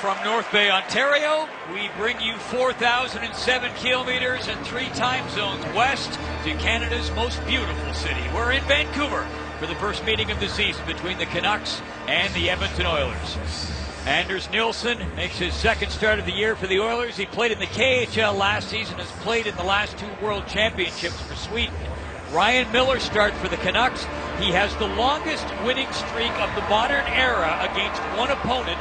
From North Bay, Ontario, we bring you 4,007 kilometers and 3 time zones west to Canada's most beautiful city. We're in Vancouver for the first meeting of the season between the Canucks and the Edmonton Oilers. Anders Nilsson makes his second start of the year for the Oilers. He played in the KHL last season, has played in the last 2 World Championships for Sweden. Ryan Miller starts for the Canucks. He has the longest winning streak of the modern era against one opponent,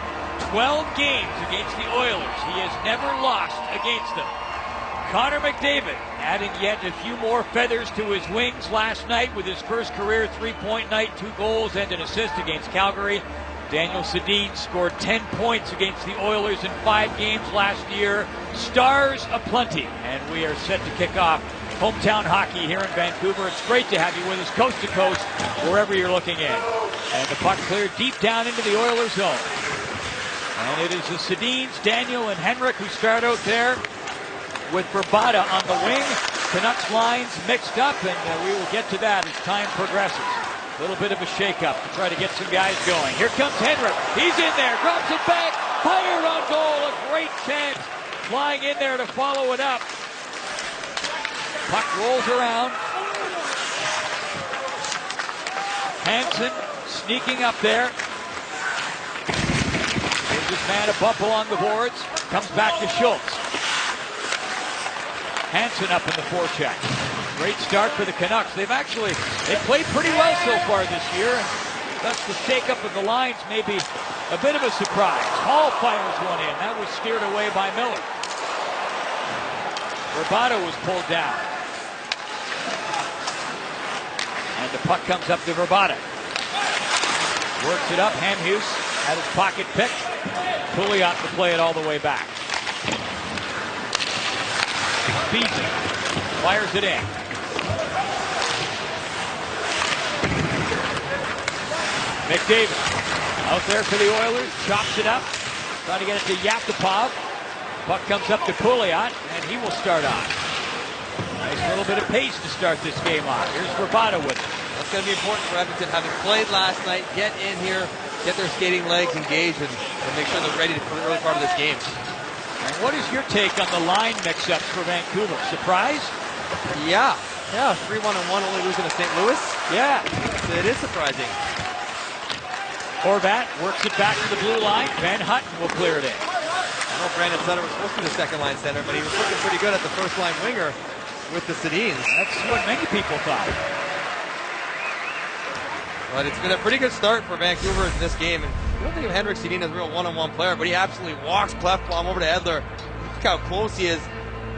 12 games against the Oilers. He has never lost against them. Connor McDavid adding yet a few more feathers to his wings last night with his first career 3-point night, 2 goals and an assist against Calgary. Daniel Sedin scored 10 points against the Oilers in 5 games last year. Stars aplenty, and we are set to kick off hometown hockey here in Vancouver. It's great to have you with us coast to coast, wherever you're looking in. And the puck cleared deep down into the Oilers zone. And it is the Sedins, Daniel, and Henrik who start out there with Verbata on the wing. Canucks lines mixed up, and we will get to that as time progresses. A little bit of a shake-up to try to get some guys going. Here comes Henrik. He's in there, drops it back, fired on goal. A great chance flying in there to follow it up. Puck rolls around. Hansen sneaking up there. Gives his man a bump along the boards. Comes back to Schultz. Hansen up in the forecheck. Great start for the Canucks. They've played pretty well so far this year. And thus the shake-up of the lines may be a bit of a surprise. Hall fires one in. That was steered away by Miller. Verbata was pulled down. And the puck comes up to Verbata. Works it up. Hamhuis had his pocket picked. Pouliot to play it all the way back. Speeds it. Fires it in. McDavid out there for the Oilers. Chops it up. Trying to get it to Yakupov. Puck comes up to Pouliot, and he will start off. Nice little bit of pace to start this game off. Here's Verbata with it. That's going to be important for Edmonton, having played last night. Get in here, get their skating legs engaged, and make sure they're ready for the early part of this game. And what is your take on the line mix-ups for Vancouver? Surprise? Yeah, 3-1-1, only losing to St. Louis. Yeah. It is surprising. Horvat works it back to the blue line. Van Hutton will clear it in. I know Brandon Sutter was supposed to be the second line center, but he was looking pretty good at the first line winger with the Sedins. That's what many people thought. But it's been a pretty good start for Vancouver in this game. And I don't think of Henrik Sedin as a real one-on-one player, but he absolutely walks Klefbom over to Edler. Look how close he is.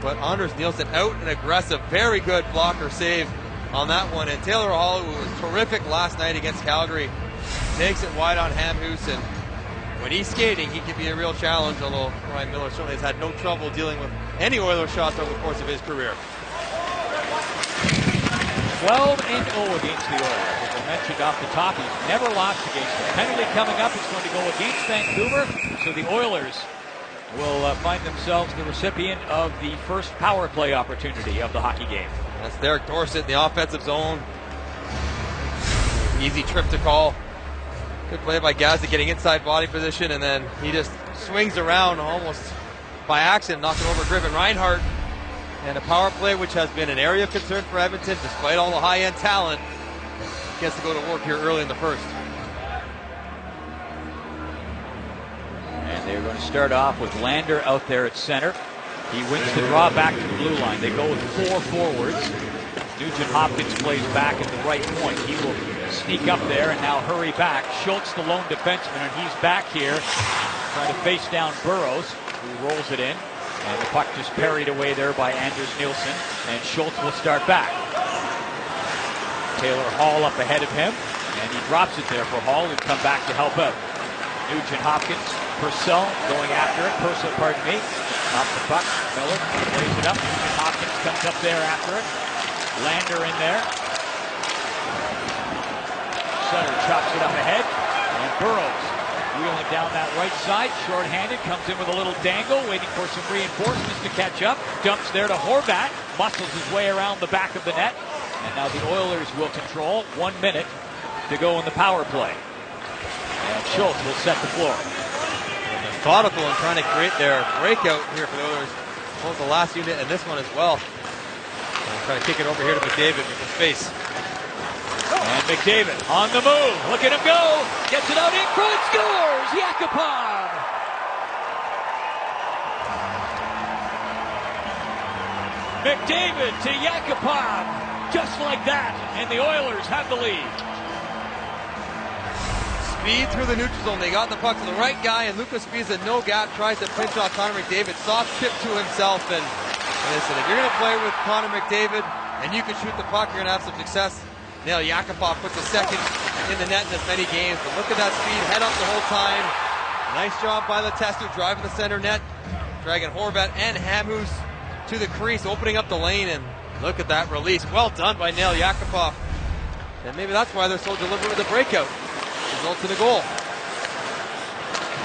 But Anders Nilsson out and aggressive. Very good blocker save on that one. And Taylor Hall, who was terrific last night against Calgary, takes it wide on Hamhuis. And when he's skating, he can be a real challenge, although Ryan Miller certainly has had no trouble dealing with any Oilers shots over the course of his career. 12-0 against the Oilers. As I mentioned off the top, he's never lost against them. Penalty coming up is going to go against Vancouver, so the Oilers will find themselves the recipient of the first power play opportunity of the hockey game. That's Derek Dorsett in the offensive zone. Easy trip to call. Good play by Gazda getting inside body position, and then he just swings around almost by accident, knocking over Griffin Reinhart. And a power play, which has been an area of concern for Edmonton, despite all the high-end talent, gets to go to work here early in the first. And they're going to start off with Lander out there at center. He wins the draw back to the blue line. They go with 4 forwards. Nugent Hopkins plays back at the right point. He will sneak up there and now hurry back. Schultz, the lone defenseman, and he's back here trying to face down Burrows, who rolls it in. And the puck just parried away there by Anders Nilsson, and Schultz will start back. Taylor Hall up ahead of him, and he drops it there for Hall, who'd come back to help out. Nugent Hopkins, Purcell going after it. Purcell, pardon me. Off the puck. Miller plays it up. Nugent Hopkins comes up there after it. Lander in there. Sutter chops it up ahead, and Burrows wheeling down that right side, short-handed, comes in with a little dangle, waiting for some reinforcements to catch up. Dumps there to Horvat, muscles his way around the back of the net. And now the Oilers will control. 1 minute to go in the power play. And Schultz will set the floor. Methodical in trying to create their breakout here for the Oilers. Both the last unit and this one as well. Trying to kick it over here to McDavid with his face. And McDavid on the move. Look at him go. Gets it out in front. Scores. Yakupov. McDavid to Yakupov. Just like that. And the Oilers have the lead. Speed through the neutral zone. They got the puck to the right guy, and Lucas Spiza, no gap, tries to pinch off Connor McDavid. Soft chip to himself. And listen, if you're going to play with Connor McDavid and you can shoot the puck, you're going to have some success. Now Yakupov puts a second in the net in as many games. But look at that speed, head up the whole time. Nice job by Letestu driving the center net, dragging Horvat and Hamhuis to the crease, opening up the lane. And look at that release. Well done by Nail Yakupov. And maybe that's why they're so deliberate with the breakout. Results in the goal.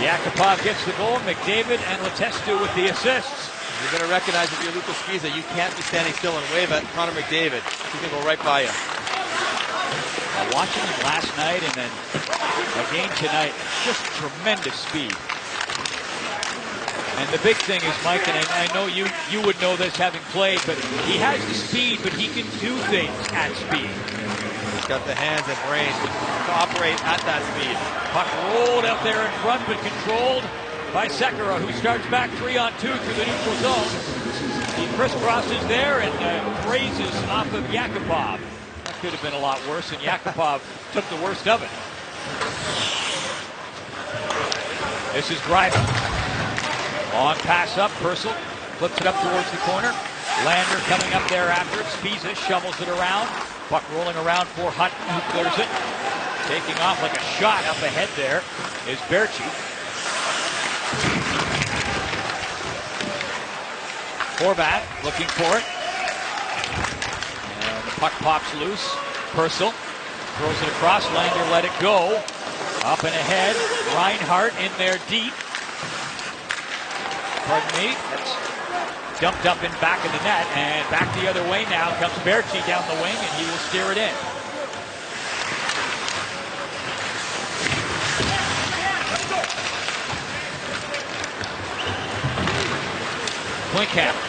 Yakupov gets the goal. McDavid and Letestu with the assists. You're going to recognize if you're Lucas Spiza, you can't be standing still and wave at Connor McDavid. He's going to go right by you. Watching him last night and then again tonight, just tremendous speed. And the big thing is, Mike, and I know you would know this having played, but he has the speed, but he can do things at speed. He's got the hands and brains to operate at that speed. Puck rolled out there in front, but controlled by Sekera, who starts back 3-on-2 through the neutral zone. He crisscrosses there and grazes off of Yakupov. That could have been a lot worse, and Yakupov took the worst of it. This is Greiber. Long pass up, Purcell flips it up towards the corner. Lander coming up there after it. Spiza shovels it around. Puck rolling around for Hutton, who clears it. Taking off like a shot up ahead there is Berchi. Horvat looking for it. And the puck pops loose. Purcell throws it across. Lander let it go. Up and ahead. Reinhart in there deep. Pardon me. That's dumped up in back of the net. And back the other way now comes Berchi down the wing, and he will steer it in. Klinkhammer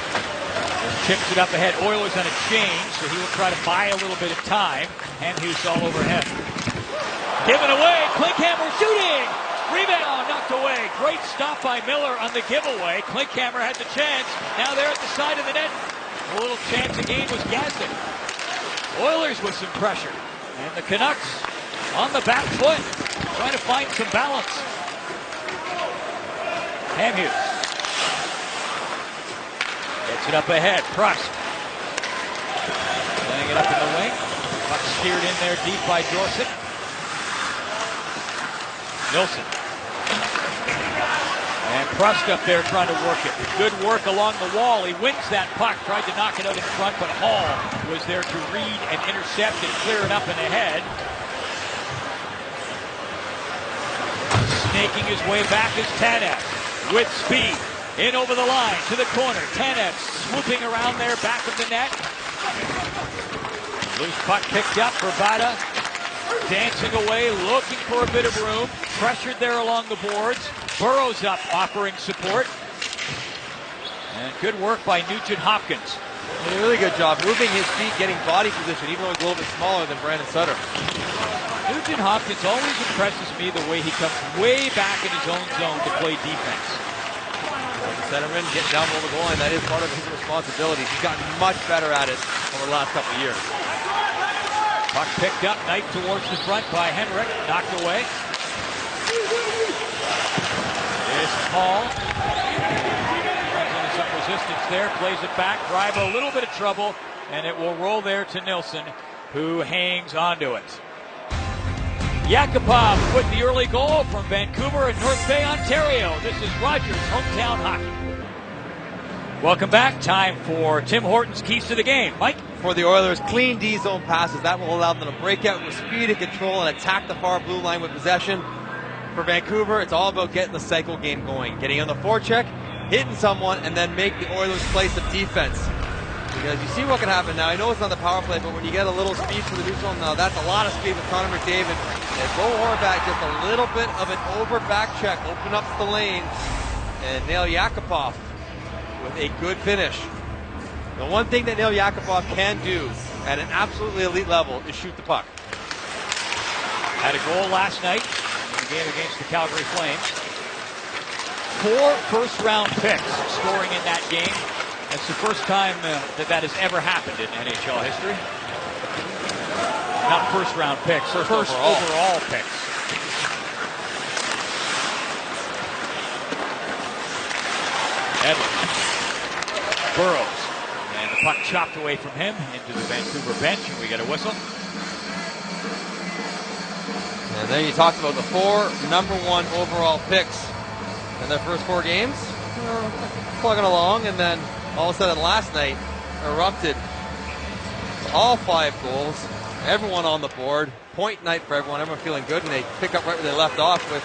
chips it up ahead. Oilers on a change, so he will try to buy a little bit of time. Hamhuis all over him. Given away. Klinkhammer shooting. Rebound knocked away. Great stop by Miller on the giveaway. Klinkhammer had the chance. Now they're at the side of the net. A little chance again was Gazdic. Oilers with some pressure. And the Canucks on the back foot, trying to find some balance. Hamhuis gets it up ahead. Prost laying it up in the wing. Puck steered in there deep by Dorset. Nilsson. And Prost up there trying to work it. Good work along the wall. He wins that puck. Tried to knock it out in front, but Hall was there to read and intercept and clear it up and ahead. Snaking his way back is Tanev with speed. In over the line to the corner. Tanev swooping around there back of the net. Loose puck picked up. Bravada dancing away, looking for a bit of room. Pressured there along the boards. Burrows up, offering support. And good work by Nugent Hopkins. Did a really good job moving his feet, getting body position, even though he's a little bit smaller than Brandon Sutter. Nugent Hopkins always impresses me the way he comes way back in his own zone to play defense. Centerman getting down below the goal line, that is part of his responsibility. He's gotten much better at it over the last couple of years. Puck picked up, knife towards the front by Henrik, knocked away. Is Hall. Runs into some resistance there, plays it back, drive a little bit of trouble, and it will roll there to Nilsson, who hangs onto it. Yakupov with the early goal from Vancouver and North Bay, Ontario. This is Rogers Hometown Hockey. Welcome back. Time for Tim Horton's Keys to the Game. Mike? For the Oilers, clean D-zone passes. That will allow them to break out with speed and control and attack the far blue line with possession. For Vancouver, it's all about getting the cycle game going. Getting on the forecheck, hitting someone, and then make the Oilers play some defense. Because you see what can happen now. I know it's not the power play, but when you get a little speed for the neutral, now that's a lot of speed with Connor McDavid. And Bo Horvat just a little bit of an over back check, open up the lane, and Nail Yakupov with a good finish. The one thing that Nail Yakupov can do at an absolutely elite level is shoot the puck. Had a goal last night in the game against the Calgary Flames. 4 first-round picks scoring in that game. That's the first time that has ever happened in NHL history. Not first-round picks, first overall picks. Edwards. Burrows. And the puck chopped away from him into the Vancouver bench, and we get a whistle. And then you talked about the 4 number 1 overall picks in their first 4 games. Plugging along, and then all of a sudden last night erupted. All 5 goals, everyone on the board. Point night for everyone feeling good, and they pick up right where they left off with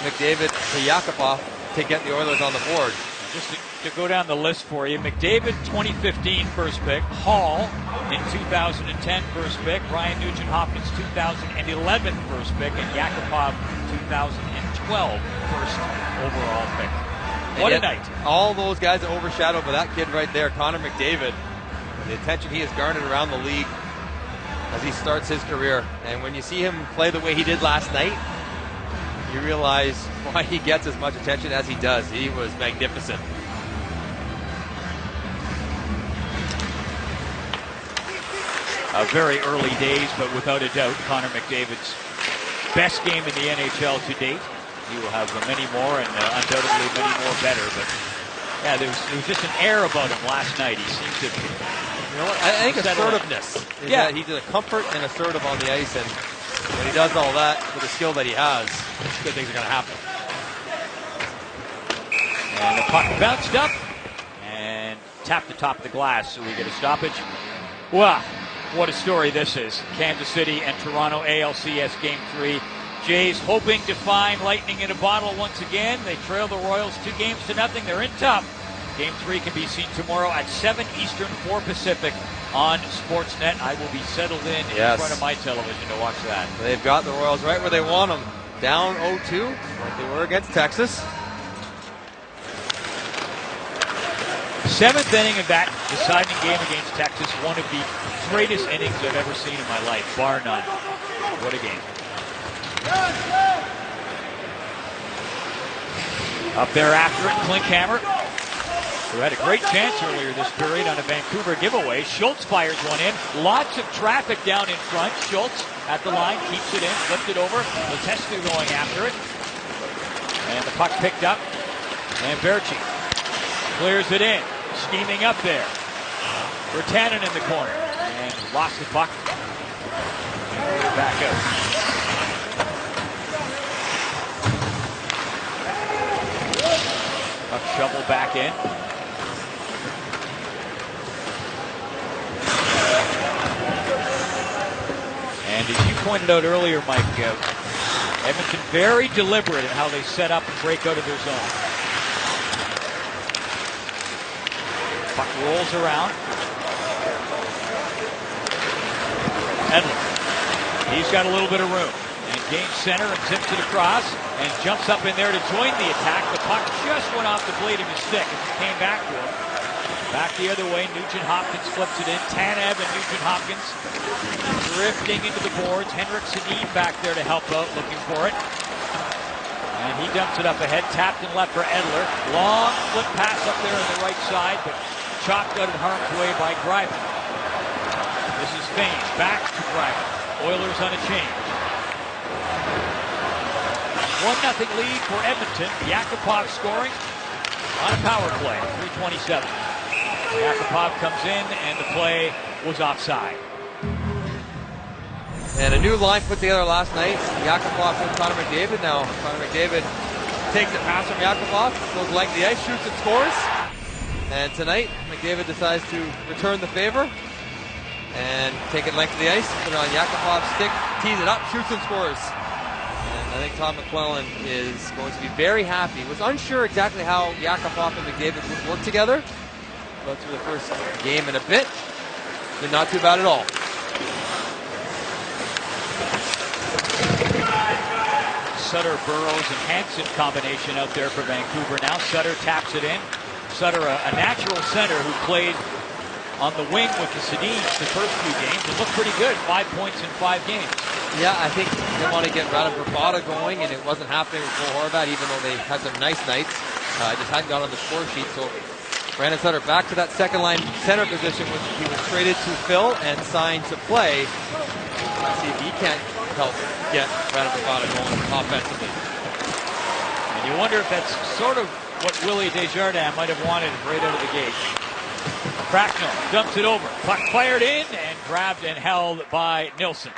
McDavid to Yakupov to get the Oilers on the board. Just to go down the list for you, McDavid 2015 first pick, Hall in 2010 first pick, Ryan Nugent-Hopkins 2011 first pick, and Yakupov 2012 first overall pick. What a night. All those guys are overshadowed by that kid right there, Connor McDavid. The attention he has garnered around the league as he starts his career. And when you see him play the way he did last night, you realize why he gets as much attention as he does. He was magnificent. Very early days, but without a doubt, Connor McDavid's best game in the NHL to date. He will have many more, and undoubtedly many more better. But yeah, there was just an air about him last night. He seemed to, you know what? I think assertiveness. That he's a comfort and assertive on the ice, and when he does all that with the skill that he has, good things are going to happen. And the puck bounced up and tapped the top of the glass, so we get a stoppage. Wow, what a story this is. Kansas City and Toronto ALCS Game 3. Jays hoping to find lightning in a bottle once again. They trail the Royals 2-0. They're in top. Game 3 can be seen tomorrow at 7 Eastern, 4 Pacific on Sportsnet. I will be settled in front of my television to watch that. They've got the Royals right where they want them. Down 0-2 like they were against Texas. 7th inning of that deciding game against Texas. One of the greatest innings I've ever seen in my life, bar none. What a game. Up there after it, Klinkhammer, who had a great chance earlier this period on a Vancouver giveaway. Schultz fires one in. Lots of traffic down in front. Schultz at the line, keeps it in, flipped it over. Letestu going after it. And the puck picked up. And Berchi clears it in. Scheming up there. Virtanen in the corner. And lost the puck. And back out. Shovel back in. And as you pointed out earlier, Mike, Edmonton very deliberate in how they set up and break out of their zone. Puck rolls around. Edler. He's got a little bit of room. And gains center and zips it across and jumps up in there to join the attack. The puck just went off the blade of his stick and came back to him. Back the other way, Nugent-Hopkins flips it in. Tanev and Nugent-Hopkins drifting into the boards. Henrik Sedin back there to help out, looking for it. And he dumps it up ahead, tapped and left for Edler. Long flip pass up there on the right side, but chopped out of harm's way by Greiben. This is Fain, back to Greiben. Oilers on a change. 1-0 lead for Edmonton. Yakupov scoring on a power play. 3:27. Yakupov comes in, and the play was offside. And a new line put together last night. Yakupov and Connor McDavid. Now Connor McDavid takes a pass from Yakupov, goes length of the ice, shoots and scores. And tonight, McDavid decides to return the favor and take it length of the ice, put it on Yakupov's stick, tees it up, shoots and scores. And I think Todd McClellan is going to be very happy. Was unsure exactly how Yakupov and McDavid would work together, about through the first game in a bit. They're not too bad at all. Sutter, Burrows, and Hansen combination out there for Vancouver now. Sutter taps it in. Sutter, a natural center who played on the wing with the Sedins the first few games and looked pretty good. 5 points in 5 games. Yeah, I think they want to get Radha going, and it wasn't happening with Cole Horvat, even though they had some nice nights. Just hadn't got on the score sheet. So Brandon Sutter back to that second line center position, which he was traded to fill and signed to play. Let's see if he can't help get Radha going offensively. And you wonder if that's sort of what Willie Desjardins might have wanted right out of the gate. Cracknell dumps it over. Puck fired in and grabbed and held by Nilsson.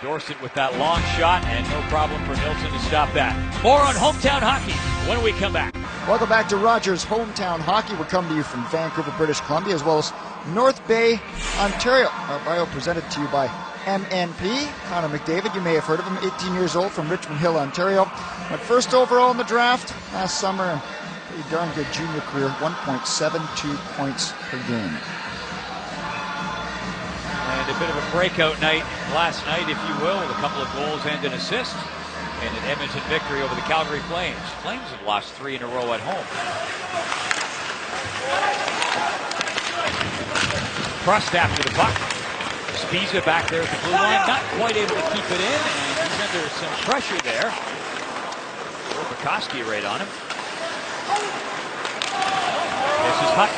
Dorsett with that long shot, and no problem for Nilsson to stop that. More on Hometown Hockey when we come back. Welcome back to Rogers Hometown Hockey. We're coming to you from Vancouver, British Columbia, as well as North Bay, Ontario. Our bio presented to you by MNP. Connor McDavid, you may have heard of him, 18 years old from Richmond Hill, Ontario. Went first overall in the draft last summer, and pretty darn good junior career, 1.72 points per game. And a bit of a breakout night last night, if you will, with a couple of goals and an assist. And an Edmonton victory over the Calgary Flames. Flames have lost 3 in a row at home. Crust after the puck. Spiza back there at the blue line, not quite able to keep it in, and he's under some pressure there. Bukowski right on him. This is Hutt.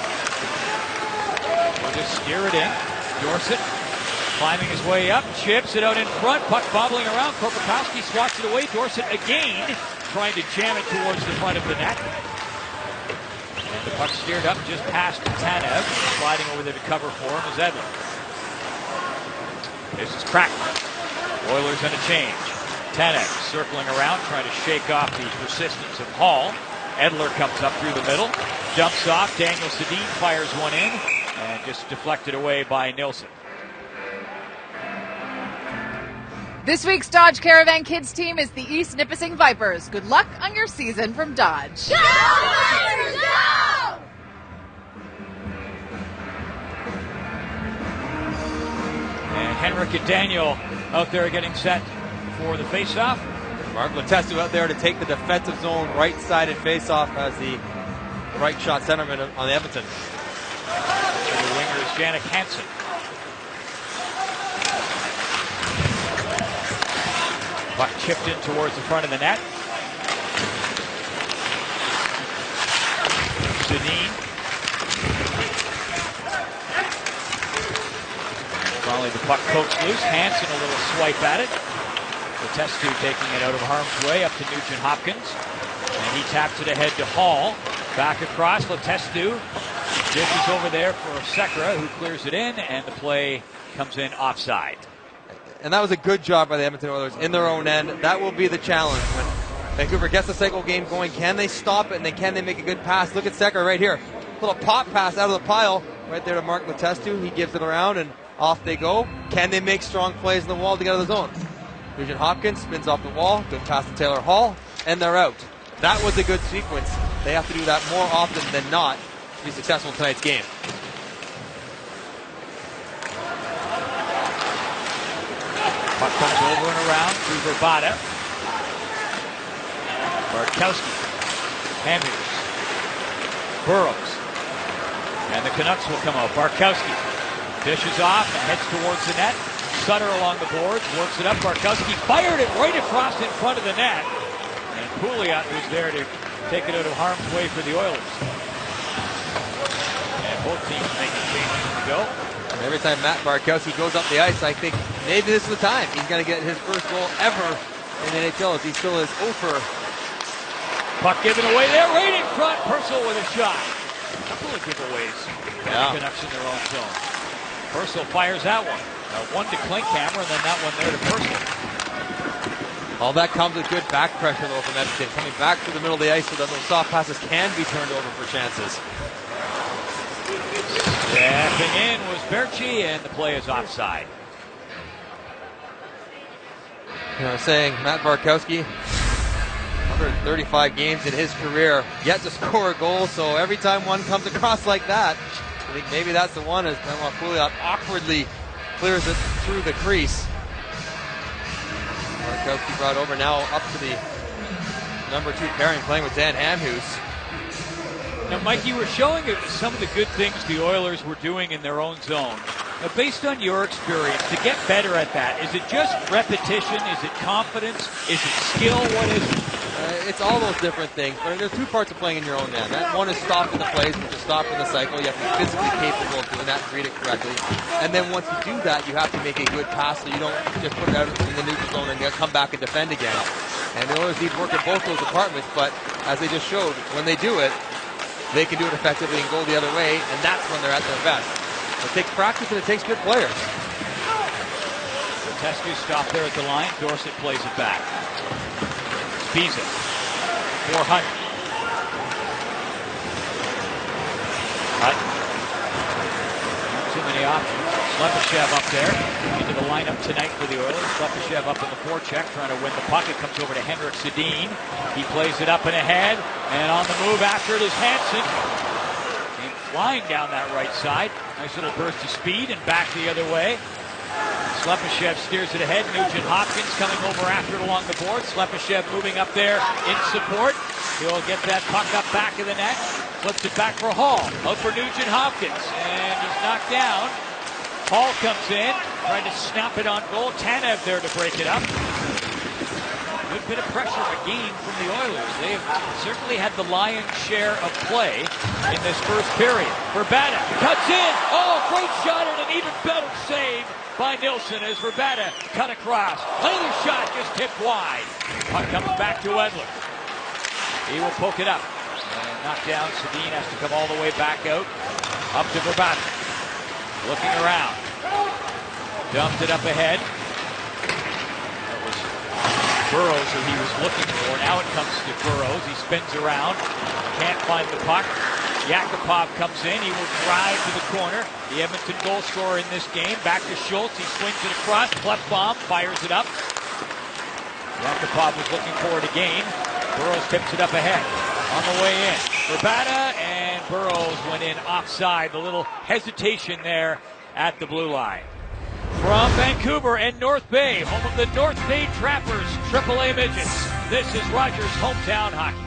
We'll just steer it in. Dorsett climbing his way up, chips it out in front, puck bobbling around. Korpikowski swats it away. Dorsett again trying to jam it towards the front of the net. And the puck steered up just past Tanev. Sliding over there to cover for him is Edler. This is Crackman. Oilers on a change. Tanev circling around, trying to shake off the persistence of Hall. Edler comes up through the middle, dumps off. Daniel Sedin fires one in, and just deflected away by Nilsson. This week's Dodge Caravan Kids team is the East Nipissing Vipers. Good luck on your season from Dodge. Go Vipers, go! And Henrik and Daniel out there getting set for the faceoff. Mark Letestu out there to take the defensive zone right-sided faceoff as the right shot centerman on the Edmonton. The winger is Jannik Hansen. Puck chipped in towards the front of the net. Sedin. Finally the puck pokes loose. Hansen a little swipe at it. Letestu taking it out of harm's way up to Nugent Hopkins. And he taps it ahead to Hall. Back across. Letestu dishes over there for Sekera, who clears it in, and the play comes in offside. And that was a good job by the Edmonton Oilers in their own end. That will be the challenge when Vancouver gets the cycle game going. Can they stop it, and then can they make a good pass? Look at Sekera right here. Little pop pass out of the pile right there to Mark Letestu. He gives it around, and off they go. Can they make strong plays in the wall to get out of the zone? Nugent Hopkins spins off the wall, good pass to Taylor Hall, and they're out. That was a good sequence. They have to do that more often than not to be successful in tonight's game. Puck comes over and around to Verbata. Bartkowski. Hamers. Burrows. And the Canucks will come out. Bartkowski dishes off and heads towards the net. Sutter along the boards, works it up. Bartkowski fired it right across in front of the net. And Pouliot was there to take it out of harm's way for the Oilers. And both teams making changes to go. And every time Matt Bartkowski goes up the ice, I think maybe this is the time he's going to get his first goal ever in the NHL as he still is over. Puck given away there, right in front. Purcell with a shot. A couple of giveaways. Yeah. Canucks in their own zone. Purcell fires that one. One to Klinkhammer, and then that one there to Purcell. All that comes with good back pressure though from Edmonton, coming back to the middle of the ice so that those soft passes can be turned over for chances. Stepping in was Berchi, and the play is offside. You know, saying Matt Bartkowski 135 games in his career, yet to score a goal. So every time one comes across like that, I think maybe that's the one as Benoit Pouliot awkwardly clears it through the crease. Markowski brought over now up to the number 2 pairing, playing with Dan Hamhuis. Now, Mike, you were showing some of the good things the Oilers were doing in their own zone. Now, based on your experience, to get better at that, is it just repetition? Is it confidence? Is it skill? What is it? It's all those different things, but there's 2 parts of playing in your own end. That one is stopping the plays, which is stopping the cycle. You have to be physically capable of doing that and read it correctly. And then once you do that, you have to make a good pass so you don't just put it out in the neutral zone and come back and defend again. And the Oilers need to work in both those departments, but as they just showed, when they do it, they can do it effectively and go the other way, and that's when they're at their best. It takes practice and it takes good players. Tescu stopped there at the line. Dorsett plays it back. Spiza for Hunt. Not too many options. Slepyshev up there into the lineup tonight for the Oilers. Slepyshev up in the forecheck trying to win the puck. It comes over to Henrik Sedin. He plays it up and ahead, and on the move after it is Hansen. Came flying down that right side. Nice little burst of speed and back the other way. Slepyshev steers it ahead. Nugent Hopkins coming over after it along the board. Slepyshev moving up there in support. He'll get that puck up back of the net. Flips it back for Hall. Out for Nugent Hopkins. And he's knocked down. Hall comes in, trying to snap it on goal. Tanev there to break it up. Good bit of pressure again from the Oilers. They have certainly had the lion's share of play in this first period. Verbata cuts in. Oh, great shot and an even better save by Nilsson as Verbata cut across. Another shot just tipped wide. Puck comes back to Edler. He will poke it up. And knock down. Sedin has to come all the way back out. Up to Verbata. Looking around. Dumped it up ahead. That was Burrows who he was looking for. Now it comes to Burrows. He spins around. Can't find the puck. Yakupov comes in. He will drive to the corner. The Edmonton goal scorer in this game. Back to Schultz. He swings it across. Klefbom fires it up. Yakupov was looking for it again. Burrows tips it up ahead. On the way in. Verbata and Burrows went in offside. The little hesitation there at the blue line. From Vancouver and North Bay, home of the North Bay Trappers, AAA Midgets. This is Rogers Hometown Hockey.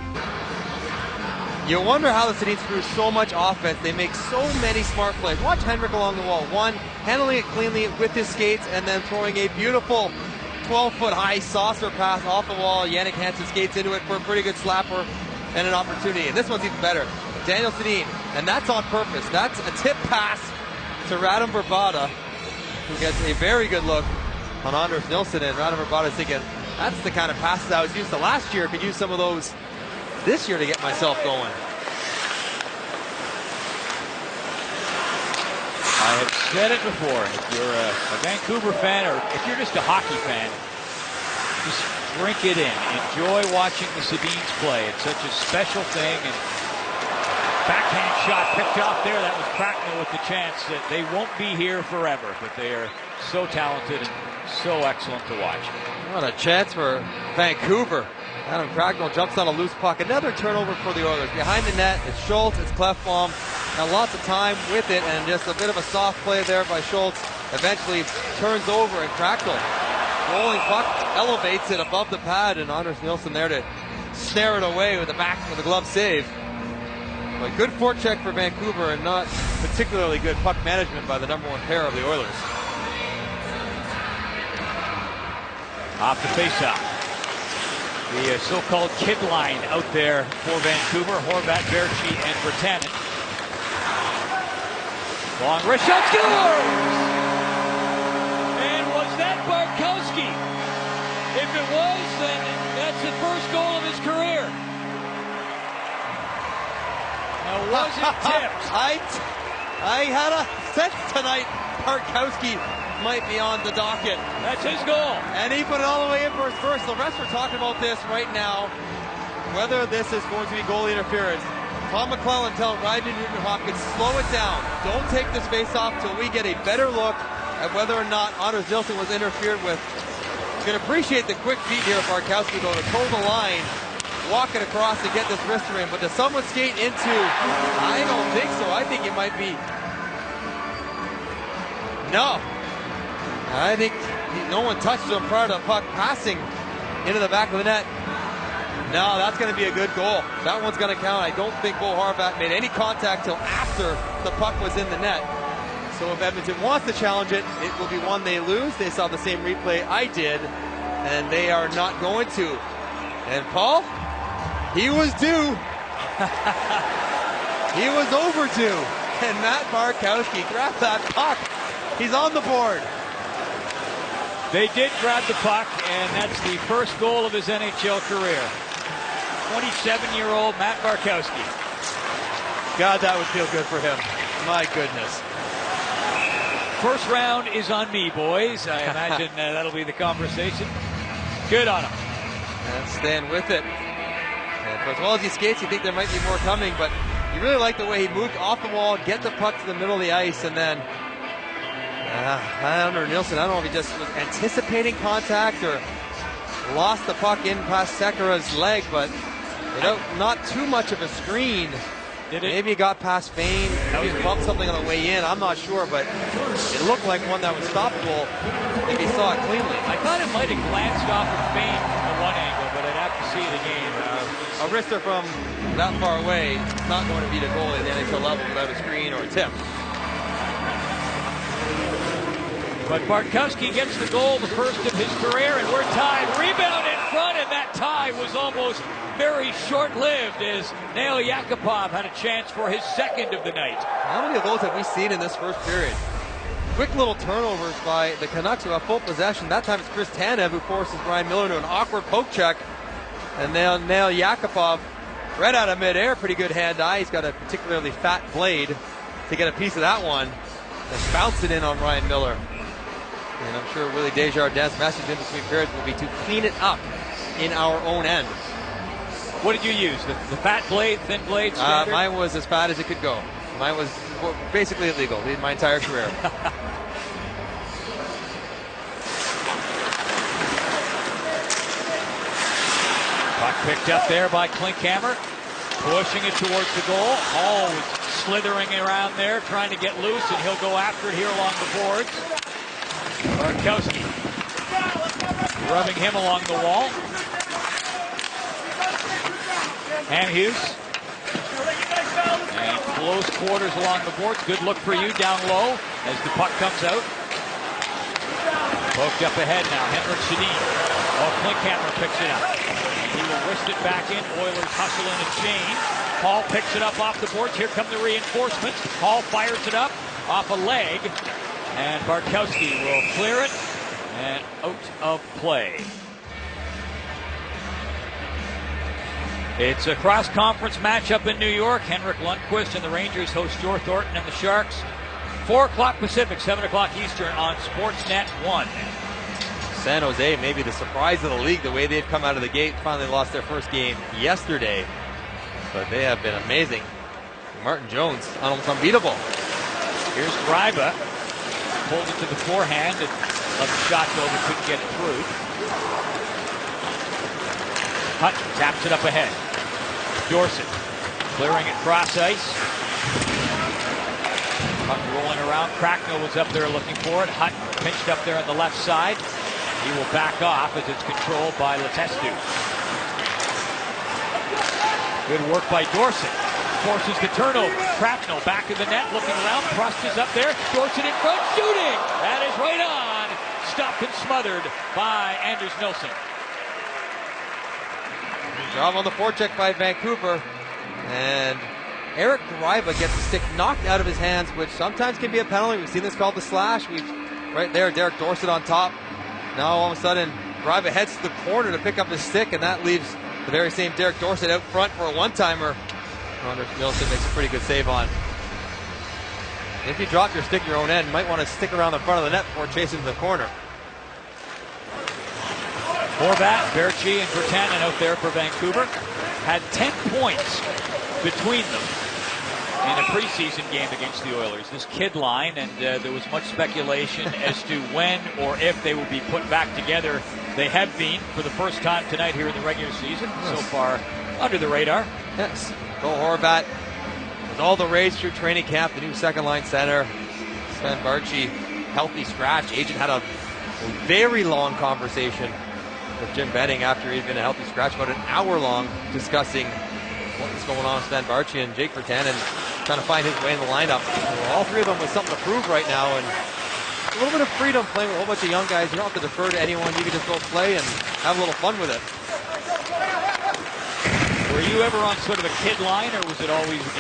You wonder how the Sedins produce so much offense. They make so many smart plays. Watch Henrik along the wall. One, handling it cleanly with his skates and then throwing a beautiful 12-foot high saucer pass off the wall. Yannick Hansen skates into it for a pretty good slapper and an opportunity. And this one's even better. Daniel Sedin, and that's on purpose. That's a tip pass to Radim Verbata, who gets a very good look on Anders Nilsson. And Radim Verbata is thinking, that's the kind of passes I was used to last year. Could use some of those this year to get myself going. I have said it before. If you're a Vancouver fan or if you're just a hockey fan, just drink it in. Enjoy watching the Sedins play. It's such a special thing. And backhand shot picked off there. That was Cracknell with the chance that they won't be here forever, but they are so talented and so excellent to watch. What a chance for Vancouver. Adam Cracknell jumps on a loose puck. Another turnover for the Oilers. Behind the net, it's Schultz, it's Klefbom. Now lots of time with it, and just a bit of a soft play there by Schultz. Eventually turns over, and Cracknell, rolling puck, elevates it above the pad, and Anders Nilsson there to snare it away with the glove save. But good forecheck for Vancouver, and not particularly good puck management by the number 1 pair of the Oilers. Off the faceoff. The so-called kid line out there for Vancouver. Horvat, Verchi, and Virtanen. Long wrist shot, scores! And was that Bartkowski? If it was, then that's the first goal of his career. Now, was it tipped? I had a sense tonight Bartkowski might be on the docket. That's his goal. And he put it all the way in for his first. The rest are talking about this right now, whether this is going to be goalie interference. Tom McClellan telling Ryan Nugent-Hopkins, slow it down. Don't take this face-off till we get a better look at whether or not Anders Nilsson was interfered with. You can appreciate the quick feet here of Bartkowski, though, to toe the line walk it across to get this wrister in, but does someone skate into? I don't think so. I think it might be. No. I think no one touched him prior to the puck passing into the back of the net. No, that's going to be a good goal. That one's going to count. I don't think Bo Horvat made any contact till after the puck was in the net. So if Edmonton wants to challenge it, it will be one they lose. They saw the same replay I did, and they are not going to. And Paul, he was due. He was overdue. And Matt Barkowski grabbed that puck. He's on the board. They did grab the puck, and that's the first goal of his NHL career. 27-year-old Matt Barkowski. God, that would feel good for him. My goodness. First round is on me, boys. I imagine that'll be the conversation. Good on him. And stand with it. And for as well as he skates, you think there might be more coming, but you really like the way he moved off the wall, get the puck to the middle of the ice, and then I don't know, Nielsen, I don't know if he just was anticipating contact or lost the puck in past Sekera's leg, but not too much of a screen. Maybe he got past Fane, maybe he bumped something on the way in, I'm not sure, but it looked like one that was stoppable if he saw it cleanly. I thought it might have glanced off of Fane from one angle, but I'd have to see it again. A wrister from that far away is not going to beat a goalie at the NHL level without a screen or a tip. But Barkowski gets the goal, the first of his career, and we're tied. Rebound in front, and that tie was almost very short-lived as Nail Yakupov had a chance for his second of the night. How many of those have we seen in this first period? Quick little turnovers by the Canucks who have full possession. That time it's Chris Tanev who forces Brian Miller to an awkward poke check. And now Nail Yakupov right out of midair. Pretty good hand-eye. He's got a particularly fat blade to get a piece of that one. And bounce it in on Ryan Miller. And I'm sure Willie Desjardins' message in between periods will be to clean it up in our own end. What did you use? The fat blade, thin blade, standard? Mine was as fat as it could go. Mine was basically illegal in my entire career. Puck picked up there by Klinkhammer, pushing it towards the goal. Hall was slithering around there, trying to get loose, and he'll go after it here along the boards. Barkowski rubbing him along the wall. And Hughes. And close quarters along the boards. Good look for you down low as the puck comes out. Poked up ahead now. Henrik Sedin. Oh, Klinkhammer picks it up. He will wrist it back in. Oilers hustle in a chain. Hall picks it up off the boards. Here come the reinforcements. Hall fires it up off a leg. And Barkowski will clear it and out of play. It's a cross-conference matchup in New York. Henrik Lundqvist and the Rangers host Joe Thornton and the Sharks. 4 o'clock Pacific, 7 o'clock Eastern on Sportsnet 1. San Jose, maybe the surprise of the league, the way they've come out of the gate. Finally lost their first game yesterday, but they have been amazing. Martin Jones, almost unbeatable. Here's Greiba. Pulled it to the forehand and let the shot go, but couldn't get it through. Hutton taps it up ahead. Dorsett clearing it cross ice. Puck rolling around. Cracknell was up there looking for it. Hutton pinched up there on the left side. He will back off as it's controlled by Letestu. Good work by Dorsett. Forces the turnover. Cracknell back in the net, looking around. Prust is up there. Dorsett in front, shooting. That is right on. Stopped and smothered by Anders Nilsson. Good job on the forecheck by Vancouver. And Eric Greiba gets the stick knocked out of his hands, which sometimes can be a penalty. We've seen this called the slash. Right there, Derek Dorsett on top. Now all of a sudden, Greiba heads to the corner to pick up his stick, and that leaves the very same Derek Dorsett out front for a one-timer. Anders Nilsson makes a pretty good save on. If you drop your stick your own end, you might want to stick around the front of the net before chasing the corner. Horvat, Berchi, and Virtanen out there for Vancouver. Had 10 points between them in a preseason game against the Oilers. This kid line, and there was much speculation as to when or if they will be put back together. They have been for the first time tonight here in the regular season. So far, under the radar. Yes. Cole Horvat was all the rage through training camp, the new second-line center. Sven Barchi, healthy scratch. Agent had a very long conversation with Jim Benning after he'd been a healthy scratch, about an hour long, discussing what was going on with Sven Barchi and Jake Virtanen trying to find his way in the lineup. So all three of them with something to prove right now, and a little bit of freedom playing with a whole bunch of young guys. You don't have to defer to anyone. You can just go play and have a little fun with it. Were you ever on sort of a kid line, or did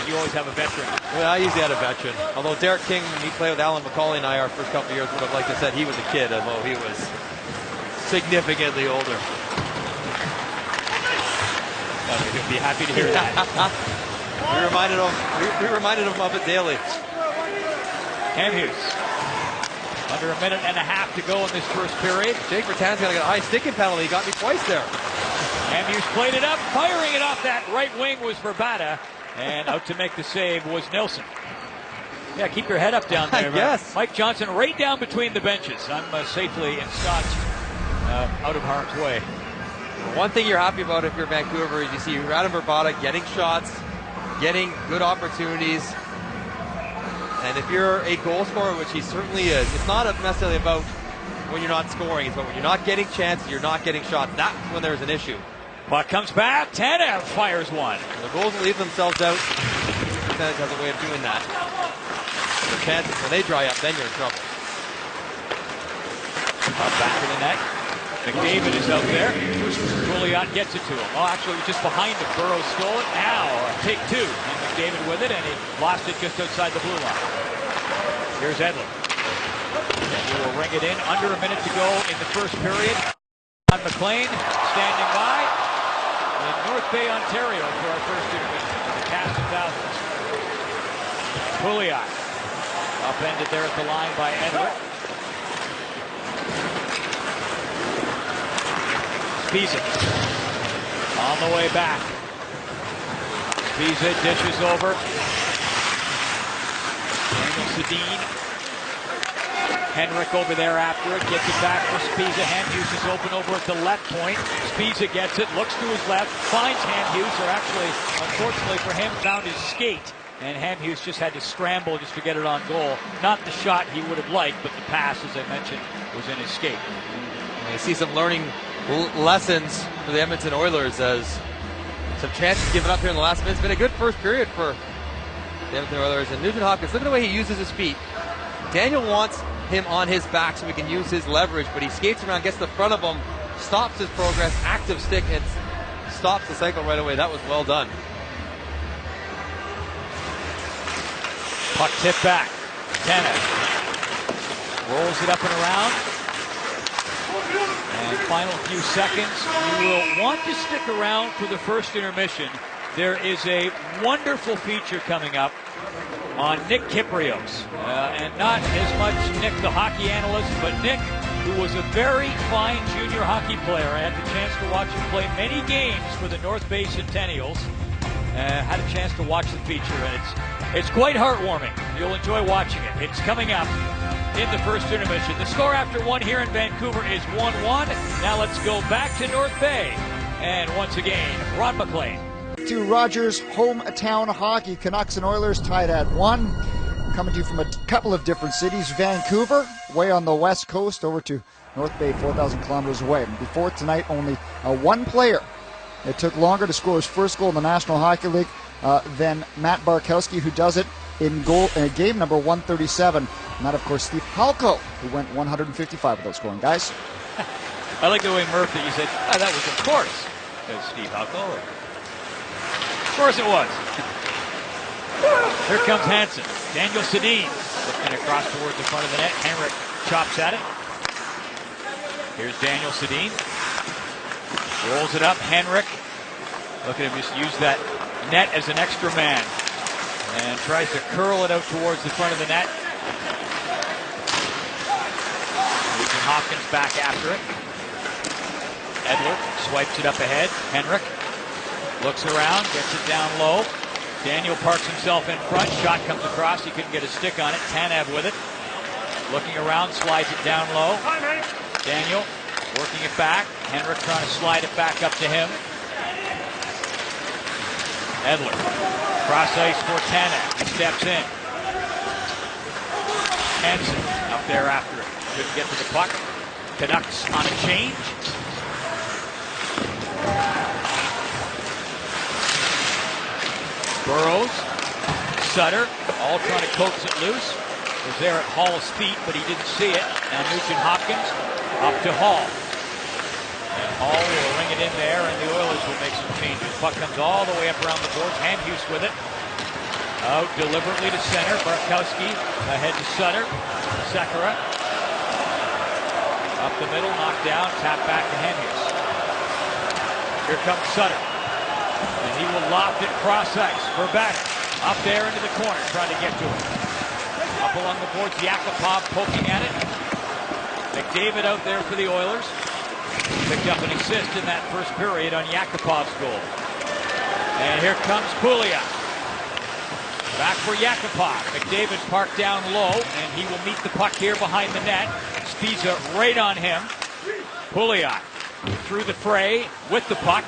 you always have a veteran? Well, I usually had a veteran. Although Derek King, when he played with Alan McCauley and I our first couple of years, would have liked to said he was a kid, although he was significantly older. He'll be happy to hear that. we reminded him of it daily. Cam Hughes. Under a minute and a half to go in this first period. Jake Virtanen's got a high sticking penalty. He got me twice there. Cam Hughes played it up. Firing it off that right wing was Verbata. And out to make the save was Nelson. Yeah, keep your head up down there. Yes. Mike Johnson right down between the benches. I'm safely ensconced out of harm's way. One thing you're happy about if you're Vancouver is you see Radim Verbata getting shots, getting good opportunities. And if you're a goal scorer, which he certainly is, it's not necessarily about when you're not scoring. It's about when you're not getting chances, you're not getting shots. That's when there's an issue. Puck comes back. Tanev fires one. And the goals will leave themselves out. Percentage has a way of doing that. The chances, when they dry up, then you're in trouble. Back in the net. McDavid is out there. Pouliot gets it to him. Oh, actually, it was just behind him. Burrows stole it. Now, take two. And McDavid with it, and he lost it just outside the blue line. Here's Edler. And he will ring it in. Under a minute to go in the first period. On McLean, standing by in North Bay, Ontario for our first intermission. The cast of thousands. Pouliot. Upended there at the line by Edler. Spiza on the way back. Spiza dishes over. Daniel Sedin. Henrik over there after it. Gets it back for Spiza. Hamhuis is open over at the left point. Spiza gets it. Looks to his left. Finds Hamhuis, or actually, unfortunately for him, found his skate. And Hamhuis just had to scramble just to get it on goal. Not the shot he would have liked, but the pass, as I mentioned, was in his skate. I see some learning lessons for the Edmonton Oilers as some chances given up here in the last minute. It's been a good first period for the Edmonton Oilers. And Nugent Hopkins, look at the way he uses his feet. Daniel wants him on his back so he can use his leverage, but he skates around, gets the front of him, stops his progress, active stick, and stops the cycle right away. That was well done. Puck tip back. Tanev rolls it up and around. And final few seconds. You will want to stick around for the first intermission. There is a wonderful feature coming up on Nick Kyprios. And not as much Nick, the hockey analyst, but Nick, who was a very fine junior hockey player. I had the chance to watch him play many games for the North Bay Centennials. Had a chance to watch the feature, and it's quite heartwarming. You'll enjoy watching it. It's coming up in the first intermission. The score after one here in Vancouver is 1-1. Now let's go back to North Bay. And once again, Ron McLean. To Rogers hometown hockey, Canucks and Oilers tied at 1. Coming to you from a couple of different cities. Vancouver, way on the west coast, over to North Bay, 4,000 kilometers away. And before tonight, only one player. It took longer to score his first goal in the National Hockey League than Matt Barkowski, who does it in game number 137. And that, of course, Steve Halko, who went 155 without scoring. Guys? I like the way, Murph, that you said, that was, of course, Steve Halko. Of course it was. Here comes Hansen. Daniel Sedin looking across towards the front of the net. Henrik chops at it. Here's Daniel Sedin. Rolls it up. Henrik. Look at him just use that net as an extra man. And tries to curl it out towards the front of the net. Nugent Hopkins back after it. Edler swipes it up ahead. Henrik looks around, gets it down low. Daniel parks himself in front. Shot comes across. He couldn't get a stick on it. Tanev with it. Looking around, slides it down low. Daniel working it back. Henrik trying to slide it back up to him. Edler. Cross ice for Tanev. He steps in. Hansen up there after it. Couldn't get to the puck. Canucks on a change. Burrows. Sutter. All trying to coax it loose. Was there at Hall's feet, but he didn't see it. Now Nugent Hopkins up to Hall. And Hall will ring it in there, and the Oilers will make some changes. Puck comes all the way up around the boards. Hamhuis with it. Out deliberately to center. Bartkowski ahead to Sutter. Sekera. Up the middle, knocked down, tap back to Hamhuis. Here comes Sutter. And he will loft it cross ice for Banner. Up there into the corner, trying to get to it. Up along the boards, Yakupov poking at it. McDavid out there for the Oilers. Picked up an assist in that first period on Yakupov's goal. And here comes Pouliot. Back for Yakupov. McDavid parked down low, and he will meet the puck here behind the net. Spiza right on him. Pouliot through the fray with the puck.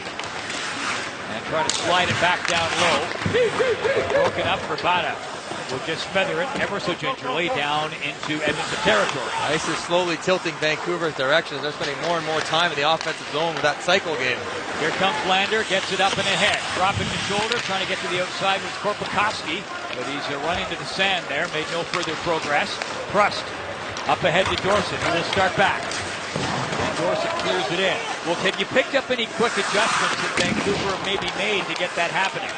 And try to slide it back down low. Broken up for Bada. Will just feather it ever so gingerly down into Edmonton territory. Ice is slowly tilting Vancouver's direction. They're spending more and more time in the offensive zone with that cycle game. Here comes Lander, gets it up and ahead. Dropping the shoulder, trying to get to the outside with Korpikoski. But he's running to the sand there, made no further progress. Prust up ahead to Dorsett, who will start back. And Dorsett clears it in. Well, have you picked up any quick adjustments that Vancouver maybe made to get that happening?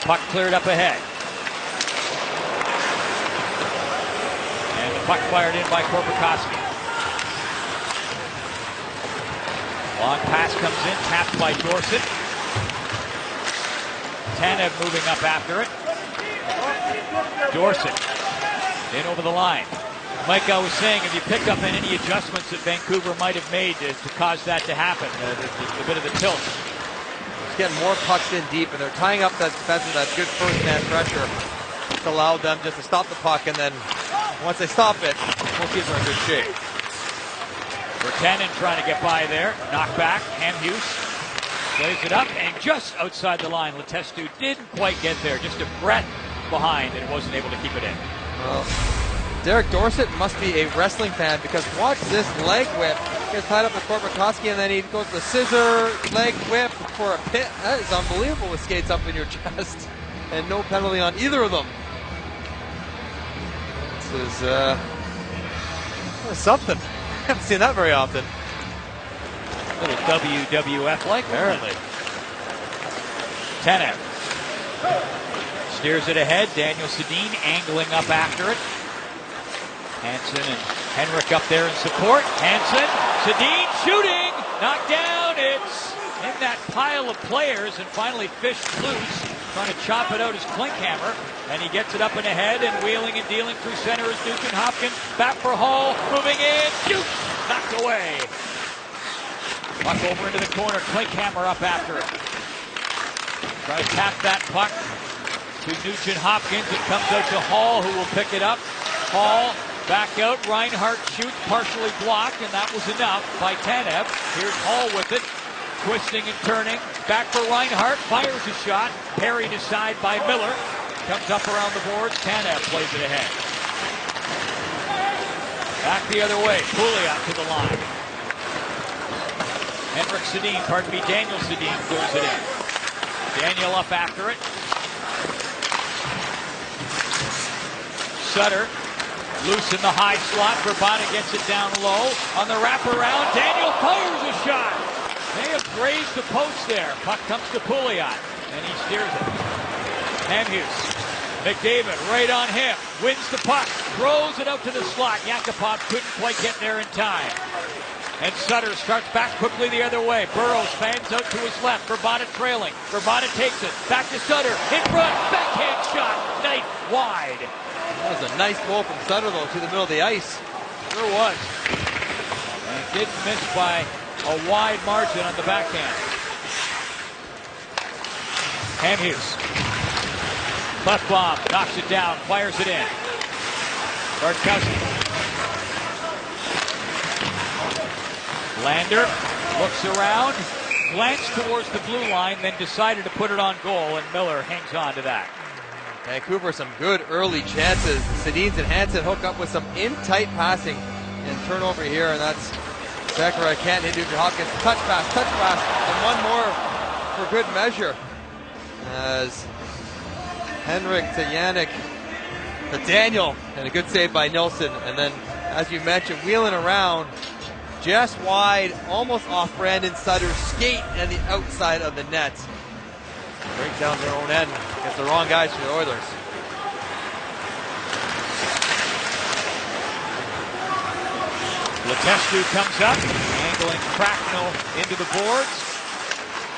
Puck cleared up ahead. And the puck fired in by Korpikoski. Long pass comes in, tapped by Dorsett. Tanev moving up after it. Dorsett in over the line. Mike, I was saying, have you picked up on any adjustments that Vancouver might have made to cause that to happen? A bit of the tilt. Getting more pucks in deep, and they're tying up that defense with that good first-man pressure. It's allowed them just to stop the puck, and then once they stop it, both teams are in good shape. Virtanen trying to get by there. Knock back. Hamhuis plays it up, and just outside the line. Letestu didn't quite get there. Just a breath behind, and wasn't able to keep it in. Well, Derek Dorsett must be a wrestling fan, because watch this leg whip. He gets tied up with Korpikoski, and then he goes to the scissor leg whip for a pin. That is unbelievable with skates up in your chest. And no penalty on either of them. This is something. I haven't seen that very often. A little WWF-like, apparently. Tanev steers it ahead. Daniel Sedin angling up after it. Hansen and Henrik up there in support. Hansen, Sedin shooting, knocked down. It's in that pile of players and finally fished loose. Trying to chop it out as Klinkhammer. And he gets it up and ahead and wheeling and dealing through center is Nugent Hopkins. Back for Hall, moving in, shoot, knocked away. Puck over into the corner, Klinkhammer up after it. Try to tap that puck to Nugent Hopkins. It comes out to Hall, who will pick it up. Hall back out. Reinhart shoots, partially blocked, and that was enough by Tanev. Here's Hall with it, twisting and turning. Back for Reinhart, fires a shot, parried aside by Miller. Comes up around the boards. Tanev plays it ahead. Back the other way. Pouliot to the line. Henrik Sedin, Daniel Sedin clears it in. Daniel up after it. Sutter loose in the high slot. Verbata gets it down low. On the wraparound, Daniel fires a shot. May have grazed the post there. Puck comes to Pouliot, and he steers it. Hamhuis. McDavid right on him. Wins the puck. Throws it out to the slot. Yakupov couldn't quite get there in time. And Sutter starts back quickly the other way. Burrows fans out to his left. Verbata trailing. Verbata takes it. Back to Sutter. In front. Backhand shot. Knife wide. That was a nice goal from Sutter, though, to the middle of the ice. Sure was. And it didn't miss by a wide margin on the backhand. Hamhuis. Cleft bomb. Knocks it down. Fires it in. Bartkowski. Lander looks around. glanced towards the blue line, then decided to put it on goal, and Miller hangs on to that. Vancouver, some good early chances. Sedins and Hansen hook up with some in-tight passing and turnover here, and that's Sekera can't hit Nugent Hopkins. Touch pass, and one more for good measure. As Henrik to Yannick to Daniel, and a good save by Nilsson. And then, as you mentioned, wheeling around just wide, almost off Brandon Sutter's skate and the outside of the net. Break down their own end against the wrong guys for the Oilers. Letestu comes up, angling Cracknell into the boards.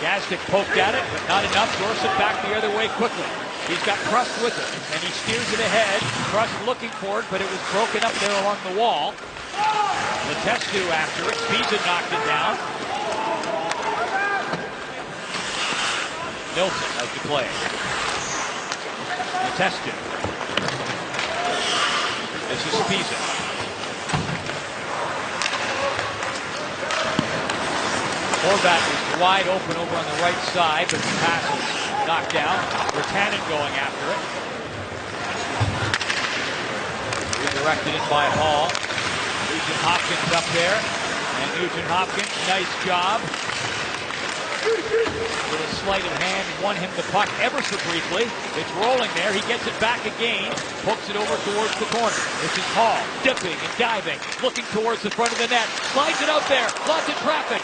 Gazdic poked at it, but not enough. Dorset back the other way quickly. He's got Crust with it, and he steers it ahead. Crust looking for it, but it was broken up there along the wall. Letestu after it. Spiza knocked it down. Nilsson out to play. Letestu. This is Spiza. Horvat is wide open over on the right side, but the pass is knocked down. Virtanen going after it. Redirected it by Hall. Nugent Hopkins up there. And Nugent Hopkins, nice job. Little sleight of hand, won him the puck ever so briefly. It's rolling there. He gets it back again. Pokes it over towards the corner. This is Hall, dipping and diving, looking towards the front of the net. Slides it out there. Lots of traffic.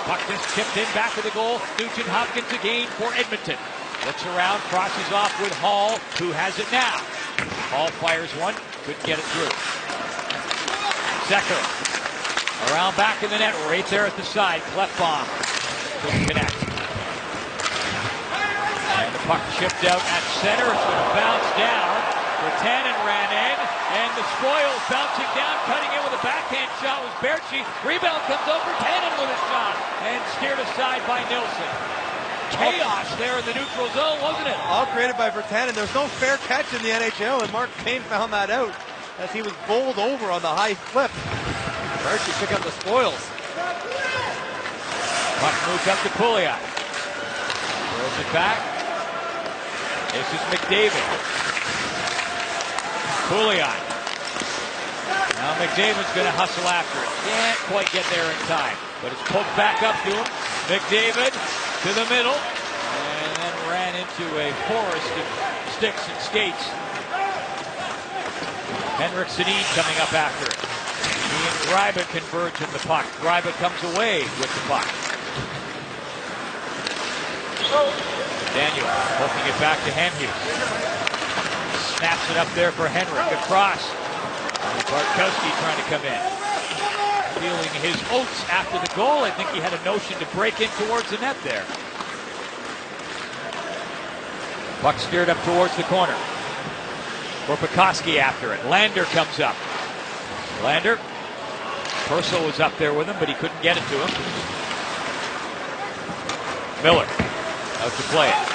Puck just chipped in back of the goal. Nugent Hopkins again for Edmonton. Looks around, crosses off with Hall, who has it now. Hall fires one, couldn't get it through. Sekera around back in the net, right there at the side. Clefbaum couldn't connect. And the puck chipped out at center. It's going to bounce down. Virtanen ran in, and the spoils bouncing down, cutting in with a backhand shot was Berchi. Rebound comes over, Virtanen with a shot, and steered aside by Nilsson. Chaos there in the neutral zone, wasn't it? All created by Virtanen. There's no fair catch in the NHL, and Mark Payne found that out as he was bowled over on the high flip. Berchi picked up the spoils. Puck moves up to Pouliot. Throws it back. This is McDavid. Pouliot. Now McDavid's going to hustle after it. Can't quite get there in time, but it's poked back up to him. McDavid to the middle, and then ran into a forest of sticks and skates. Henrik Sedin coming up after it. He and Greiba converge in the puck. Greiba comes away with the puck. Daniel poking it back to Hemhus. Snaps it up there for Henrik. Across. Bartkowski trying to come in. Feeling his oats after the goal. I think he had a notion to break in towards the net there. Puck steered up towards the corner. Korpikoski after it. Lander comes up. Lander. Purcell was up there with him, but he couldn't get it to him. Miller out to play it.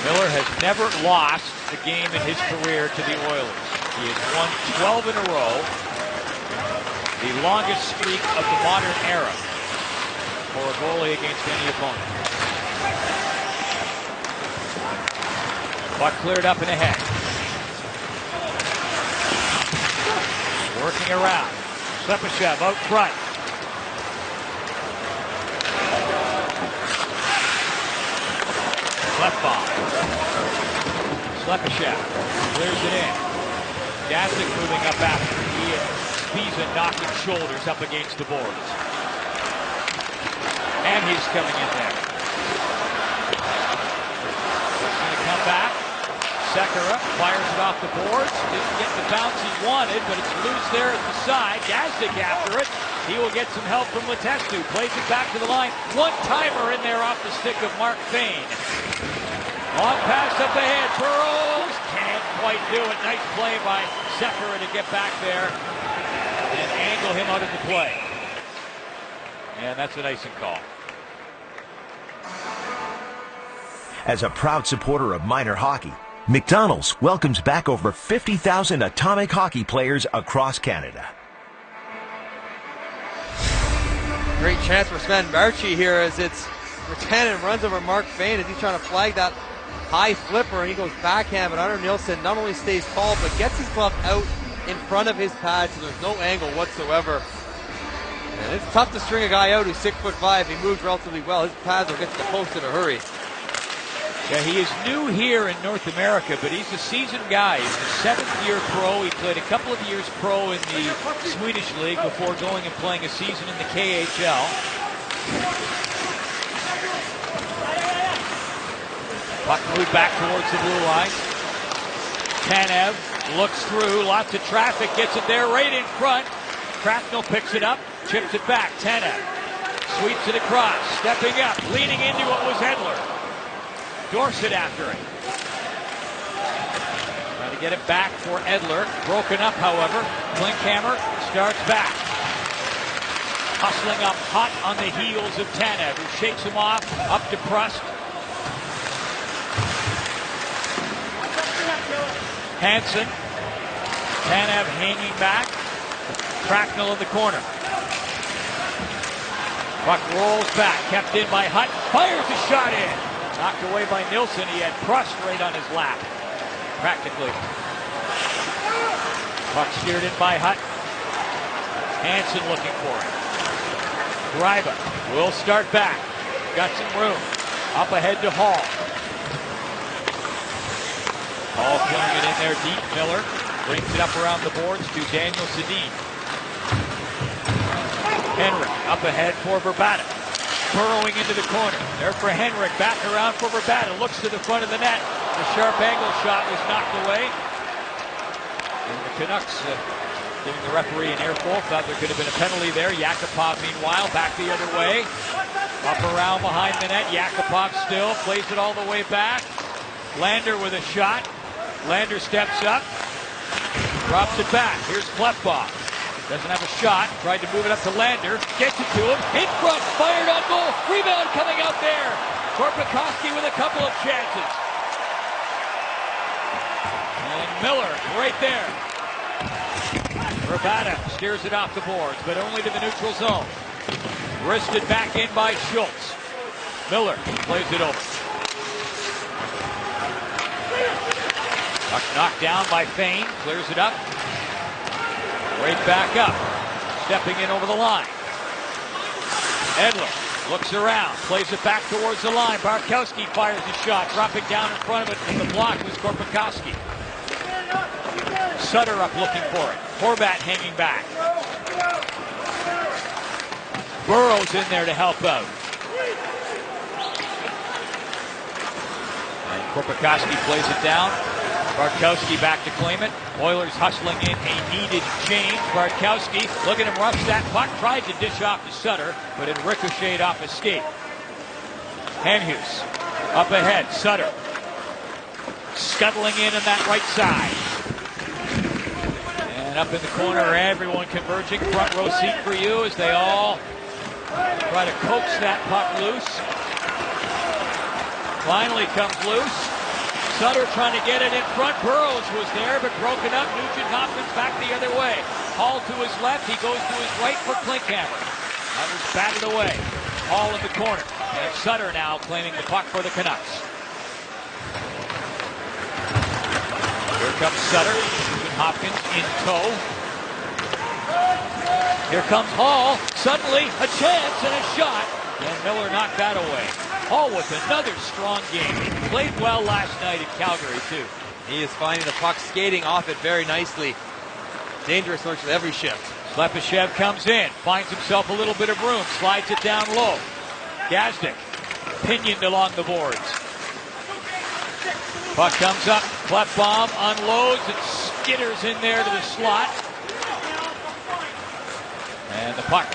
Miller has never lost a game in his career to the Oilers. He has won 12 in a row, the longest streak of the modern era for a goalie against any opponent. Puck cleared up and ahead. Working around. Slepyshev out front. Clefbaum. Slepyshev clears it in. Gazdic moving up after. He and Spiza knocking shoulders up against the boards. And he's coming in there. He's going to come back. Sekera fires it off the boards. Didn't get the bounce he wanted, but it's loose there at the side. Gazdic after it. He will get some help from Letestu. Plays it back to the line. One-timer in there off the stick of Mark Payne. Long pass up ahead. Burrows can't quite do it. Nice play by Sekera to get back there and angle him out of the play. And that's an icing call. As a proud supporter of minor hockey, McDonald's welcomes back over 50,000 atomic hockey players across Canada. Great chance for Sven Barchi here as it's Virtanen runs over Mark Fain as he's trying to flag that high flipper, and he goes backhand, but Hunter Nielsen not only stays tall but gets his glove out in front of his pad so there's no angle whatsoever. And it's tough to string a guy out who's 6'5". He moves relatively well. His pads will get to the post in a hurry. Yeah, he is new here in North America, but he's a seasoned guy. He's a seventh-year pro. He played a couple of years pro in the Swedish League before going and playing a season in the KHL. Puck moved back towards the blue line. Tanev looks through, lots of traffic, gets it there right in front. Cracknell picks it up, chips it back. Tanev sweeps it across, stepping up, leaning into what was Edler. Dorsett after it. Trying to get it back for Edler. Broken up, however. Klinkhammer starts back. Hustling up hot on the heels of Tanev, who shakes him off, up to Prust. Hansen. Tanev hanging back. Cracknell in the corner. Puck rolls back, kept in by Hutt. Fires a shot in. Knocked away by Nilsson. He had Prust right on his lap, practically. Puck steered in by Hutt. Hansen looking for it. Greiba will start back. Got some room. Up ahead to Hall. Hall pulling it in there deep. Miller brings it up around the boards to Daniel Sedin. Henrik up ahead for Verbata. Burrowing into the corner. There for Henrik. Back around for Verbata. Looks to the front of the net. The sharp angle shot was knocked away. And the Canucks giving the referee an earful. Thought there could have been a penalty there. Yakupov, meanwhile, back the other way. Up around behind the net. Yakupov still plays it all the way back. Lander with a shot. Lander steps up. Drops it back. Here's Klefbom. Doesn't have a shot. Tried to move it up to Lander. Gets it to him. In front. Fired on goal. Rebound coming out there. Korpikoski with a couple of chances. And Miller right there. Verbata steers it off the boards, but only to the neutral zone. Wristed back in by Schultz. Miller plays it over. Puck knocked down by Fain. Clears it up. Right back up. Stepping in over the line. Edler looks around. Plays it back towards the line. Barkowski fires a shot. Dropping down in front of it. And the block was Korpikoski. Sutter up looking for it. Horvat hanging back. Burrow's in there to help out. And Korpikoski plays it down. Barkowski back to claim it. Oilers hustling in a needed change. Barkowski, look at him rush that puck. Tried to dish off to Sutter, but it ricocheted off his skate. Henhus up ahead. Sutter scuttling in on that right side. And up in the corner, everyone converging. Front row seat for you as they all try to coax that puck loose. Finally comes loose. Sutter trying to get it in front. Burrows was there, but broken up. Nugent Hopkins back the other way. Hall to his left. He goes to his right for Klinkhammer. That was batted away. Hall in the corner. And Sutter now claiming the puck for the Canucks. Here comes Sutter. Nugent Hopkins in tow. Here comes Hall. Suddenly a chance and a shot. And Miller knocked that away. Hall with another strong game. He played well last night in Calgary, too. He is finding the puck, skating off it very nicely. Dangerous virtually every shift. Slepyshev comes in, finds himself a little bit of room, slides it down low. Gazdic pinioned along the boards. Puck comes up, Klefbom unloads and skitters in there to the slot. And the puck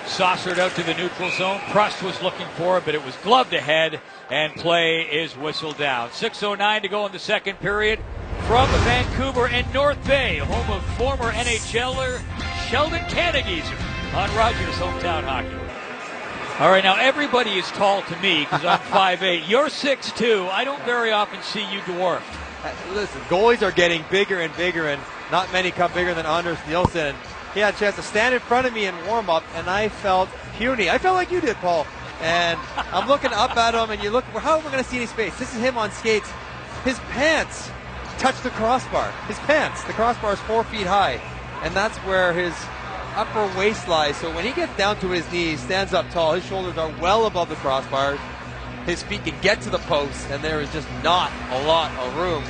saucered out to the neutral zone. Prust was looking for it, but it was gloved ahead, and play is whistled down. 6:09 to go in the second period. From Vancouver and North Bay, home of former NHLer Sheldon Canagieser on Rogers Hometown Hockey. All right, now everybody is tall to me because I'm 5'8". You're 6'2". I don't very often see you dwarfed. Listen, goalies are getting bigger and bigger, and not many come bigger than Anders Nielsen. he had a chance to stand in front of me in warm-up, and I felt puny. I felt like you did, Paul. And I'm looking up at him, and you look, how are we going to see any space? This is him on skates. His pants touch the crossbar. His pants. The crossbar is 4 feet high, and that's where his upper waist lies. So when he gets down to his knees, stands up tall, his shoulders are well above the crossbar. His feet can get to the post, and there is just not a lot of room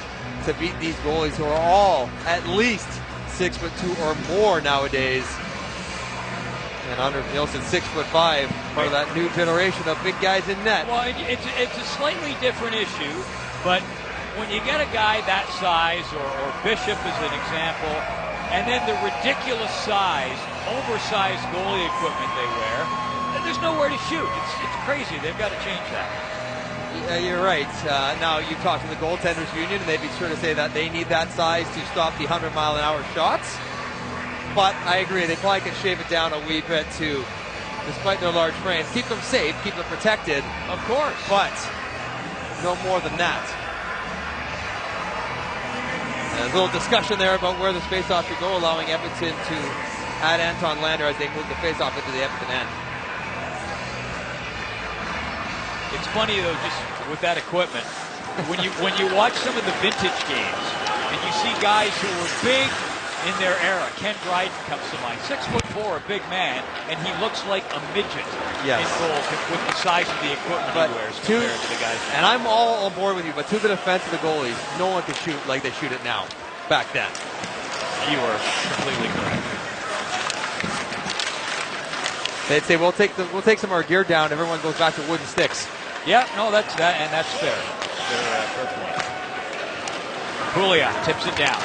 to beat these goalies who are all at least 6'2" or more nowadays. And Anders Nilsson, 6'5", part of that new generation of big guys in net. Well, it's a slightly different issue, but when you get a guy that size, or Bishop as an example, and then the ridiculous size, oversized goalie equipment they wear, there's nowhere to shoot. It's crazy. They've got to change that. Yeah, you're right. Now, you talk to the goaltenders union, and they'd be sure to say that they need that size to stop the 100-mile-an-hour shots. But I agree, they probably can shave it down a wee bit too, despite their large frames. Keep them safe, keep them protected, of course, but no more than that. And there's a little discussion there about where the faceoff should go, allowing Edmonton to add Anton Lander as they move the faceoff into the Edmonton end. It's funny though, just with that equipment, when you watch some of the vintage games and you see guys who were big in their era. Ken Dryden comes to mind, 6'4", a big man, and he looks like a midget in goal with the size of the equipment he wears compared to the guys. And I'm all on board with you, but to the defense of the goalies, no one can shoot like they shoot it now. Back then, you are completely correct. They'd say we'll take some of our gear down. Everyone goes back to wooden sticks. Yeah, no, that's fair. Fair point. Pouliot tips it down.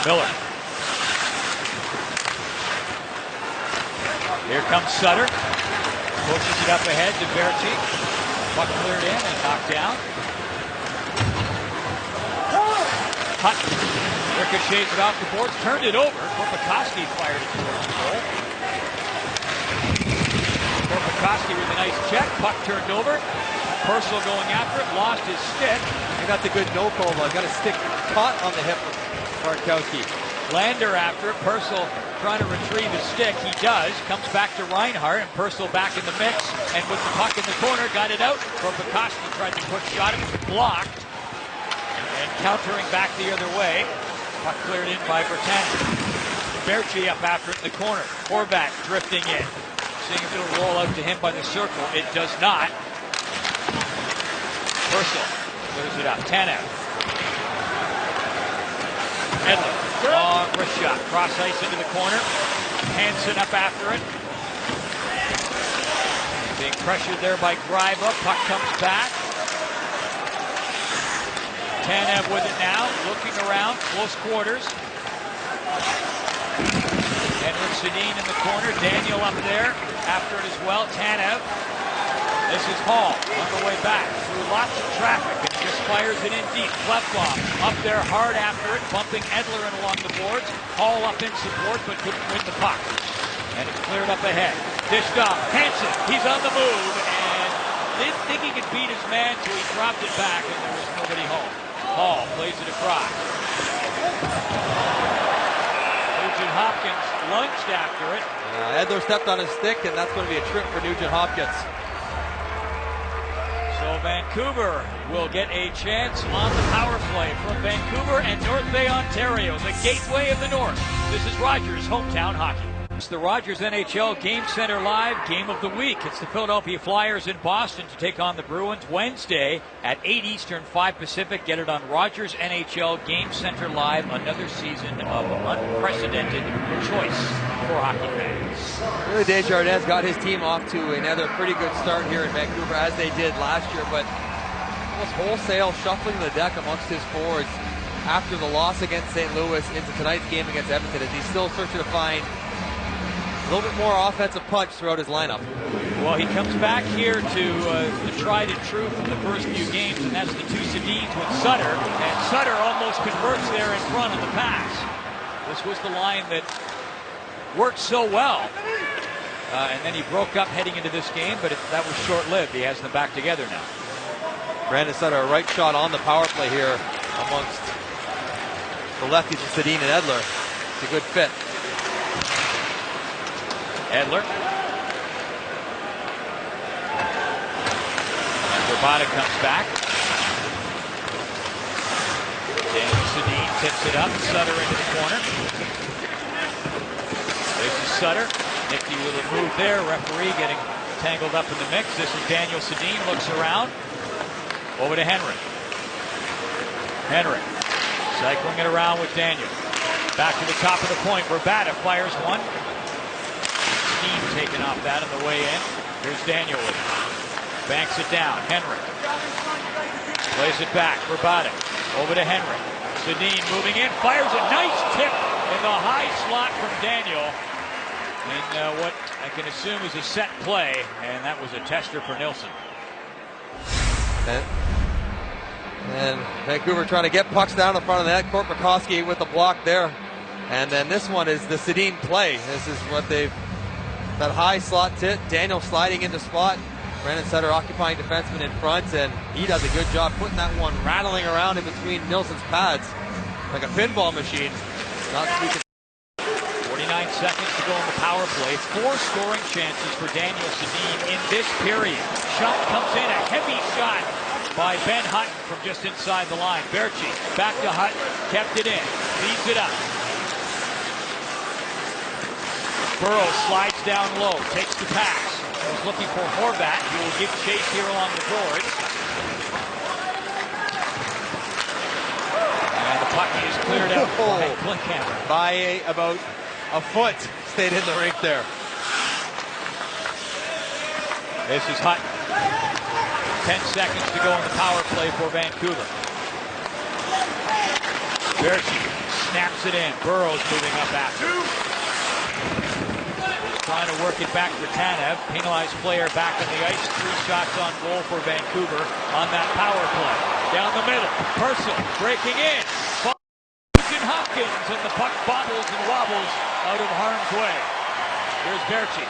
Miller. Here comes Sutter. Pushes it up ahead to Berchi. Puck cleared in and knocked down. Hutt ricochets it off the boards. Turned it over. Korpikoski fired it towards the goal. Korpikoski with a nice check. Puck turned over. Purcell going after it. Lost his stick. He got the good no call. Got a stick caught on the hip. Bartkowski. Lander after it. Purcell trying to retrieve his stick. He does. Comes back to Reinhart, and Purcell back in the mix. And with the puck in the corner, got it out. Korpikoski tried to push shot. It was blocked. And countering back the other way. Puck cleared in by Bertanen. Berchi up after it in the corner. Horvat drifting in. Seeing if it'll roll out to him by the circle. It does not. Purcell clears it up. Tanev. Edler, long wrist shot, cross ice into the corner. Hansen up after it. Being pressured there by Greiba. Puck comes back. Tanev with it now, looking around, close quarters. Henrik Sedin in the corner. Daniel up there after it as well. Tanev. This is Hall on the way back through lots of traffic and just fires it in deep. Klefbom up there hard after it, bumping Edler in along the boards. Hall up in support but couldn't win the puck. And it's cleared up ahead. Dished off. Hansen, he's on the move and didn't think he could beat his man, so he dropped it back and there was nobody home. Hall plays it across. Nugent Hopkins lunged after it. Edler stepped on his stick, and that's going to be a trip for Nugent Hopkins. So Vancouver will get a chance on the power play from Vancouver and North Bay, Ontario, the gateway of the North. This is Rogers Hometown Hockey. It's the Rogers NHL Game Center Live Game of the Week. It's the Philadelphia Flyers in Boston to take on the Bruins Wednesday at 8 Eastern, 5 Pacific. Get it on Rogers NHL Game Center Live. Another season of unprecedented choice for hockey fans. Really, Desjardins got his team off to another pretty good start here in Vancouver, as they did last year, but almost wholesale shuffling the deck amongst his forwards after the loss against St. Louis into tonight's game against Edmonton, as he's still searching to find a little bit more offensive punch throughout his lineup. Well, he comes back here to the tried and true from the first few games, and that's the two Sedins with Sutter. And Sutter almost converts there in front of the pass. This was the line that worked so well. And then he broke up heading into this game, but that was short-lived. He has them back together now. Brandon Sutter, a right shot on the power play here amongst the lefties of Sedin and Edler. It's a good fit. Edler. And Rabada comes back. Daniel Sedin tips it up. Sutter into the corner. There's the Sutter. Nifty little move there. Referee getting tangled up in the mix. This is Daniel Sedin. Looks around. Over to Henrik. Henrik cycling it around with Daniel. Back to the top of the point. Rabada fires one. Steam taken off that on the way in. Here's Daniel with it. Banks it down. Henrik plays it back. Rabada over to Henrik. Sedin moving in. Fires a nice tip in the high slot from Daniel. In what I can assume is a set play. And that was a tester for Nilsson. And Vancouver trying to get pucks down in front of the net. Korpikoski with the block there. And then this one is the Sedin play. This is what they've, that high slot tip. Daniel sliding into spot. Brandon Sutter occupying defenseman in front. And he does a good job putting that one rattling around in between Nilsson's pads. Like a pinball machine. Not speaking. 49 seconds to go in the power play. 4 scoring chances for Daniel Sedin in this period. Shot comes in. A heavy shot by Ben Hutton from just inside the line. Berchi back to Hutton, kept it in, feeds it up. Burrows slides down low, takes the pass. He's looking for Horvat, who will give chase here along the boards. And the puck is cleared out by Klinkhammer. By about a foot, stayed in the rink there. This is Hutton. 10 seconds to go in the power play for Vancouver. Berchi snaps it in. Burrows moving up after. Trying to work it back for Tanev. Penalized player back on the ice. 3 shots on goal for Vancouver on that power play. Down the middle. Purcell breaking in. Nugent Hopkins, and the puck bobbles and wobbles out of harm's way. Here's Berchi.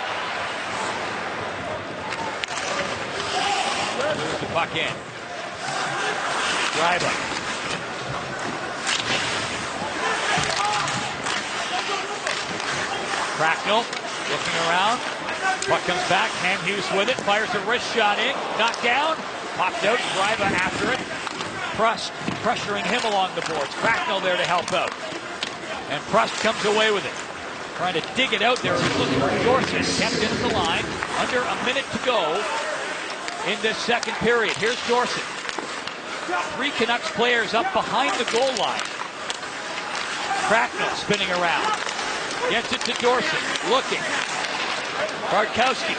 Moves the puck in. Driver. Cracknell looking around. Puck comes back. Hamhuis with it. Fires a wrist shot in. Knocked down. Popped out. Driver after it. Prust pressuring him along the boards. Cracknell there to help out. And Prust comes away with it. Trying to dig it out there. He's looking for Dorset. Kept into the line. Under a minute to go in this second period. Here's Dorset. 3 Canucks players up behind the goal line. Cracknell spinning around. Gets it to Dorset. Looking. Bartkowski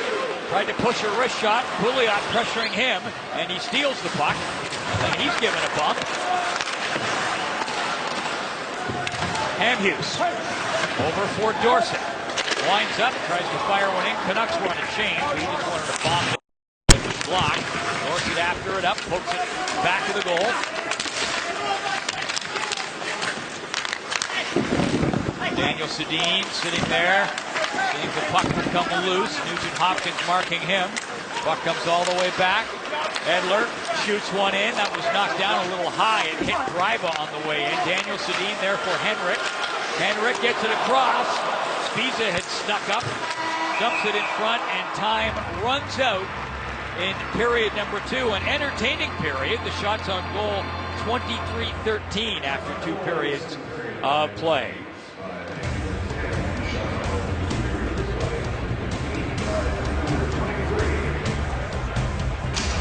tried to push a wrist shot. Pouliot pressuring him. And he steals the puck. And he's given a bump. Hamhuis. Over for Dorset. Winds up. Tries to fire one in. Canucks want to change. He just wanted to bomb it. Block. Dorset after it up, pokes it back to the goal. Daniel Sedin sitting there, seeing the puck will come loose. Nugent Hopkins marking him. Puck comes all the way back. Edler shoots one in. That was knocked down a little high. It hit Driva on the way in. Daniel Sedin there for Henrik. Henrik gets it across. Spiza had snuck up, dumps it in front, and time runs out. In period number 2, an entertaining period. The shots on goal 23-13 after 2 periods of play.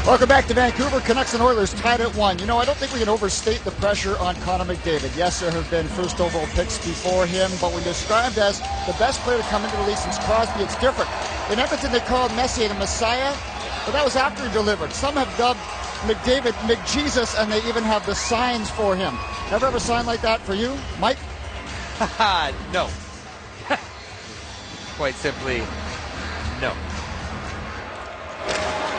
Welcome back to Vancouver. Canucks and Oilers tied at 1. You know, I don't think we can overstate the pressure on Connor McDavid. Yes, there have been first overall picks before him, but when described as the best player to come into the league since Crosby, it's different. In Edmonton, they called Messier the Messiah. But that was after he delivered. Some have dubbed McDavid McJesus, and they even have the signs for him. Ever have a sign like that for you, Mike? No. Quite simply, no.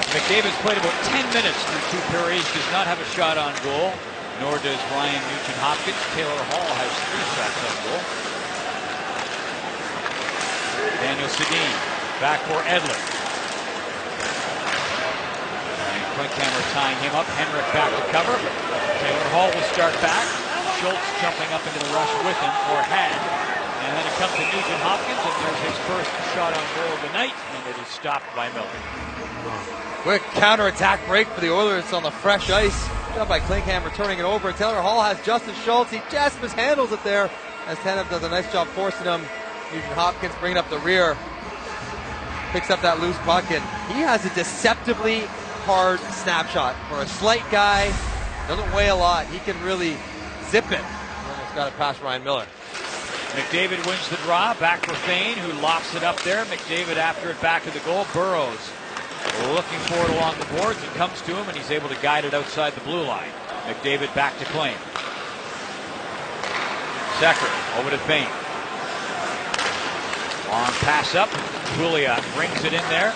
McDavid's played about 10 minutes through 2 periods, does not have a shot on goal, nor does Ryan Nugent-Hopkins. Taylor Hall has 3 shots on goal. Daniel Sedin, back for Edler. Klinkhammer tying him up. Henrik back to cover. Taylor Hall will start back. Schultz jumping up into the rush with him, or had. And then it comes to Nugent Hopkins, and there's his first shot on goal of the night, and it is stopped by Miller. Quick counterattack break for the Oilers on the fresh ice. Done by Klinghammer turning it over. Taylor Hall has Justin Schultz. He just mishandles it there as Tanev does a nice job forcing him. Nugent Hopkins bringing up the rear. Picks up that loose puck, and he has a deceptively hard snapshot. For a slight guy, doesn't weigh a lot, he can really zip it. Almost got it past Ryan Miller. McDavid wins the draw, back for Fane, who lofts it up there. McDavid after it back of the goal. Burrows looking for it along the boards. It comes to him, and he's able to guide it outside the blue line. McDavid back to claim. Secker over to Fane. Long pass up. Pouliot brings it in there.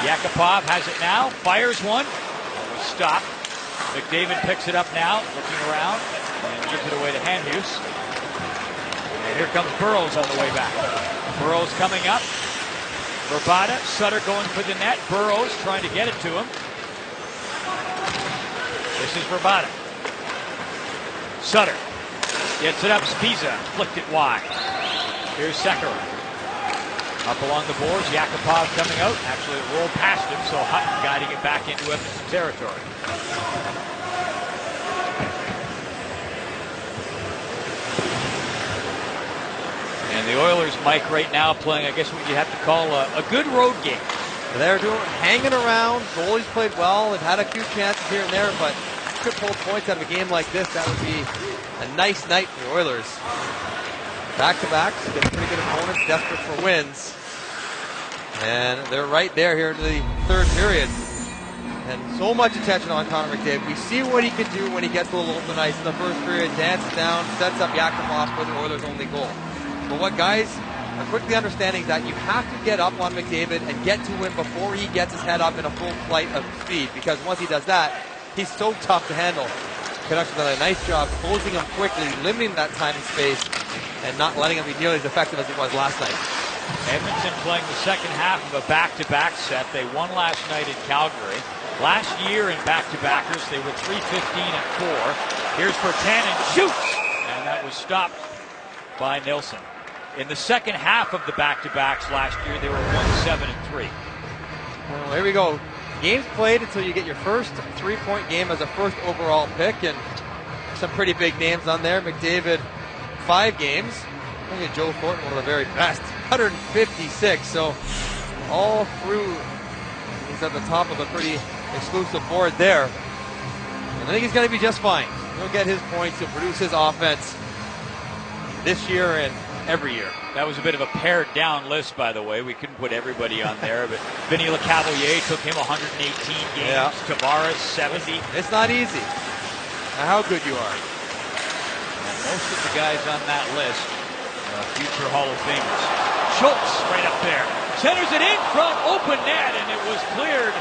Yakupov has it now. Fires one. Was stopped. McDavid picks it up now, looking around, and gives it away to Handhus. And here comes Burrows on the way back. Burrows coming up. Verbata, Sutter going for the net. Burrows trying to get it to him. This is Verbata. Sutter gets it up. Spiza flicked it wide. Here's Sekera. Up along the boards. Yakupov coming out. Actually, it rolled past him, so Hutton guiding it back into Edmonton territory. And the Oilers, Mike, right now playing, I guess what you have to call a good road game. They're hanging around. Goalies played well. They've had a few chances here and there, but could pull points out of a game like this. That would be a nice night for the Oilers. Back-to-backs, getting pretty good opponents, desperate for wins. And they're right there here in the third period. And so much attention on Connor McDavid. We see what he can do when he gets a little open ice in the first period, dances down, sets up Yakupov for the Oilers' only goal. But what guys are quickly understanding is that you have to get up on McDavid and get to him before he gets his head up in a full flight of speed, because once he does that, he's so tough to handle. Canucks have done a nice job closing him quickly, limiting that time and space, and not letting him be nearly as effective as he was last night. Edmonton playing the second half of a back-to-back set. They won last night in Calgary. Last year in back-to-backers, they were 3-15-4. Here's Virtanen, shoots! And that was stopped by Nilsson. In the second half of the back-to-backs last year, they were 1-7-3. Well, here we go. Games played until you get your first three-point game as a first overall pick, and some pretty big names on there. McDavid, 5 games. I think Joe Thornton, one of the very best, 156. So all through, he's at the top of a pretty exclusive board there. And I think he's going to be just fine. He'll get his points. He'll produce his offense this year and every year. That was a bit of a pared down list, by the way. We couldn't put everybody on there, but Vinny Lecavalier took him 118 games. Yeah. Tavares, 70. It's not easy. How good you are. And most of the guys on that list, future Hall of Famers. Schultz right up there. Centers it in front, open net, and it was cleared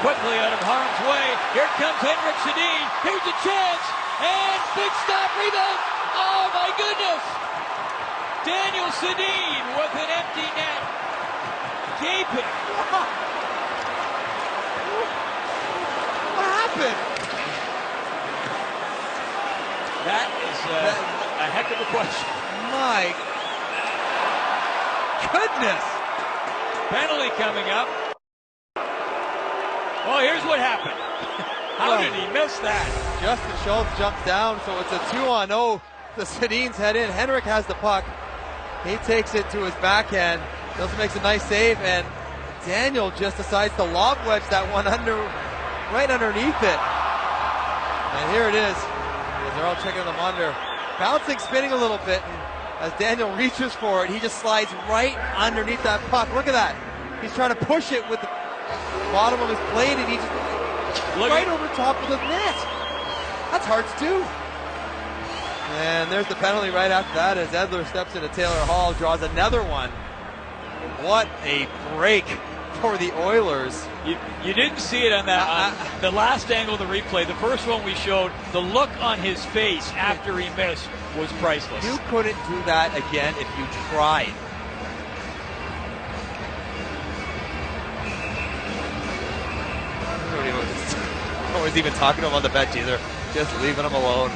quickly out of harm's way. Here comes Henrik Sedin. Here's a chance, and big stop, rebound. Oh my goodness! Daniel Sedin with an empty net. Gaping. What happened? That is a heck of a question. My goodness. Penalty coming up. Well, here's what happened. How did he miss that? Justin Schultz jumps down, so it's a 2-on-0. The Sedin's head in. Henrik has the puck. He takes it to his backhand. Nelson makes a nice save, and Daniel just decides to lob wedge that one right underneath it. And here it is. They're all checking them under. Bouncing, spinning a little bit. And as Daniel reaches for it, he just slides right underneath that puck. Look at that. He's trying to push it with the bottom of his blade, and he just right over top of the net. That's hard to do. And there's the penalty right after that as Edler steps into Taylor Hall, draws another one. What a break for the Oilers. You didn't see it on that on the last angle of the replay. The first one we showed, the look on his face after he missed was priceless. You couldn't do that again if you tried. Nobody was even talking to him on the bench either. Just leaving him alone.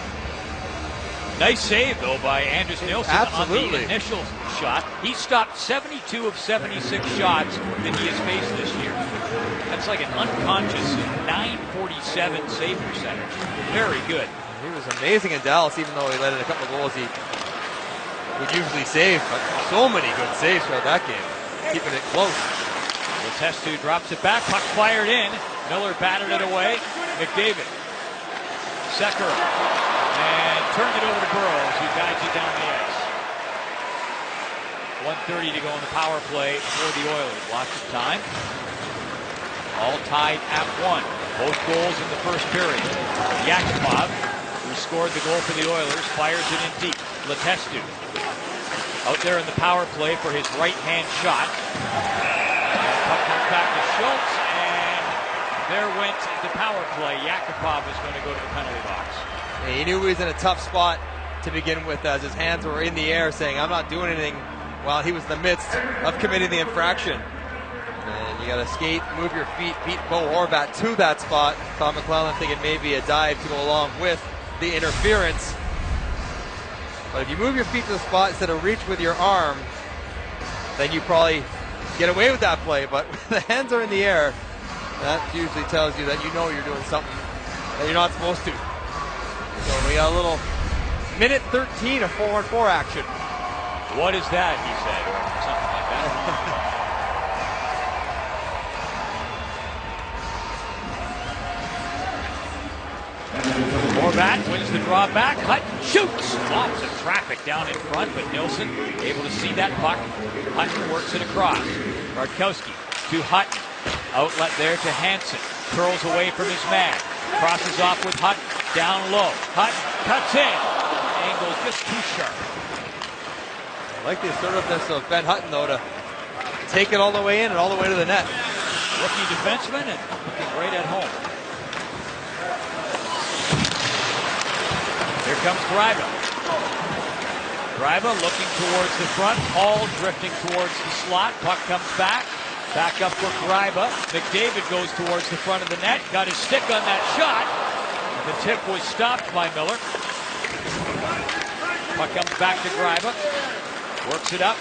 Nice save, though, by Anders Nilsson on the initial shot. He stopped 72 of 76 shots that he has faced this year. That's like an unconscious 947 save percentage. Very good. He was amazing in Dallas, even though he let in a couple of goals he would usually save. But so many good saves throughout that game, keeping it close. Letestu drops it back, puck fired in. Miller batted it away. McDavid. Sekera. And turned it over to Burrows, who guides it down the ice. 1:30 to go in the power play for the Oilers. Lots of time. All tied at 1. Both goals in the first period. Yakupov, who scored the goal for the Oilers, fires it in deep. Letestu out there in the power play for his right-hand shot. And puck comes back to Schultz, and there went the power play. Yakupov is going to go to the penalty box. Yeah, he knew he was in a tough spot to begin with, as his hands were in the air saying, I'm not doing anything, while he was in the midst of committing the infraction. And you got to skate, move your feet, beat Bo Horvat to that spot. Tom McClellan thinking maybe a dive to go along with the interference. But if you move your feet to the spot instead of reach with your arm, then you probably get away with that play. But when the hands are in the air, that usually tells you that you know you're doing something that you're not supposed to. So we got a little minute 13 of 4-on-4 action. What is that, he said, or something like that. Horvat wins the draw back. Hutton shoots. Lots of traffic down in front, but Nilsson able to see that puck. Hutton works it across. Bartkowski to Hutton. Outlet there to Hansen. Curls away from his man. Crosses off with Hutton. Down low. Hutton cuts in. Angle just too sharp. I like the assertiveness of Ben Hutton, though, to take it all the way in and all the way to the net. Rookie defenseman and looking great at home. Here comes Greiba. Greiba looking towards the front. Hall drifting towards the slot. Puck comes back. Back up for Greiba. McDavid goes towards the front of the net. Got his stick on that shot. The tip was stopped by Miller. Puck comes back to Greiba. Works it up.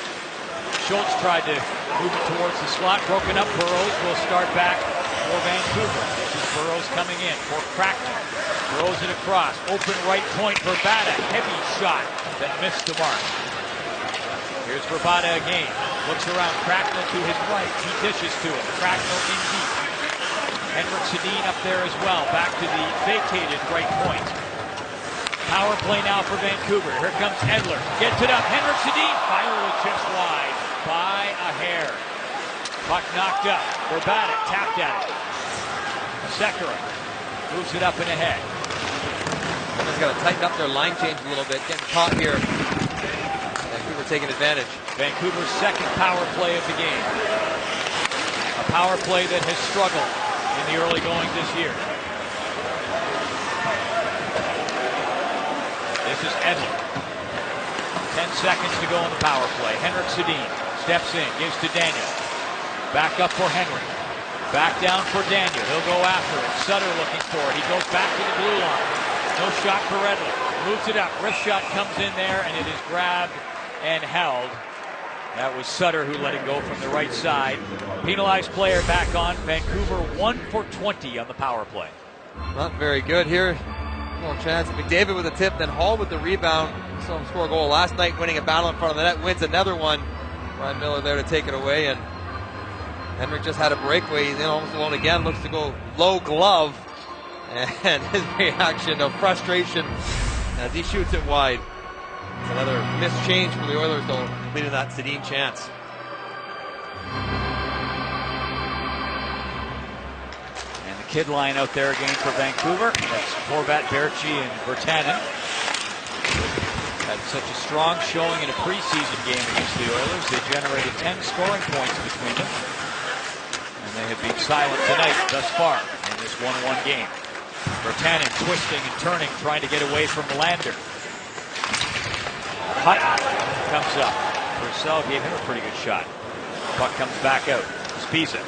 Schultz tried to move it towards the slot. Broken up. Burrows will start back for Vancouver. This is Burrows coming in for Cracknell. Throws it across. Open right point for Verbata. Heavy shot that missed the mark. Here's Verbata again. Looks around. Cracknell to his right. He dishes to him. Cracknell in deep. Henrik Sedin up there as well. Back to the vacated right point. Power play now for Vancouver. Here comes Edler. Gets it up. Henrik Sedin. Fire with chips wide by a hair. Puck knocked up. Verbata tapped at it. Sekera moves it up and ahead. Someone's got to tighten up their line change a little bit. Getting caught here. Vancouver taking advantage. Vancouver's second power play of the game. A power play that has struggled in the early going this year. This is Edler. 10 seconds to go in the power play. Henrik Sedin steps in, gives to Daniel. Back up for Henrik. Back down for Daniel. He'll go after it. Sutter looking for it. He goes back to the blue line. No shot for Edler. Moves it up. Wrist shot comes in there, and it is grabbed and held. That was Sutter who let it go from the right side. Penalized player back on. Vancouver 1 for 20 on the power play. Not very good here. No chance. McDavid with a tip, then Hall with the rebound. Saw him score a goal last night, winning a battle in front of the net. Wins another one. Ryan Miller there to take it away, and Henrik just had a breakaway. He's in almost alone again. Looks to go low glove, and his reaction of frustration as he shoots it wide. It's another missed change for the Oilers, though, leading that Sedin chance. And the kid line out there again for Vancouver. That's Horvat, Berchi, and Virtanen. Had such a strong showing in a preseason game against the Oilers. They generated 10 scoring points between them. And they have been silent tonight thus far in this 1-1 game. Virtanen twisting and turning, trying to get away from Lander. Hutton comes up. Purcell gave him a pretty good shot. Puck comes back out. Spiza.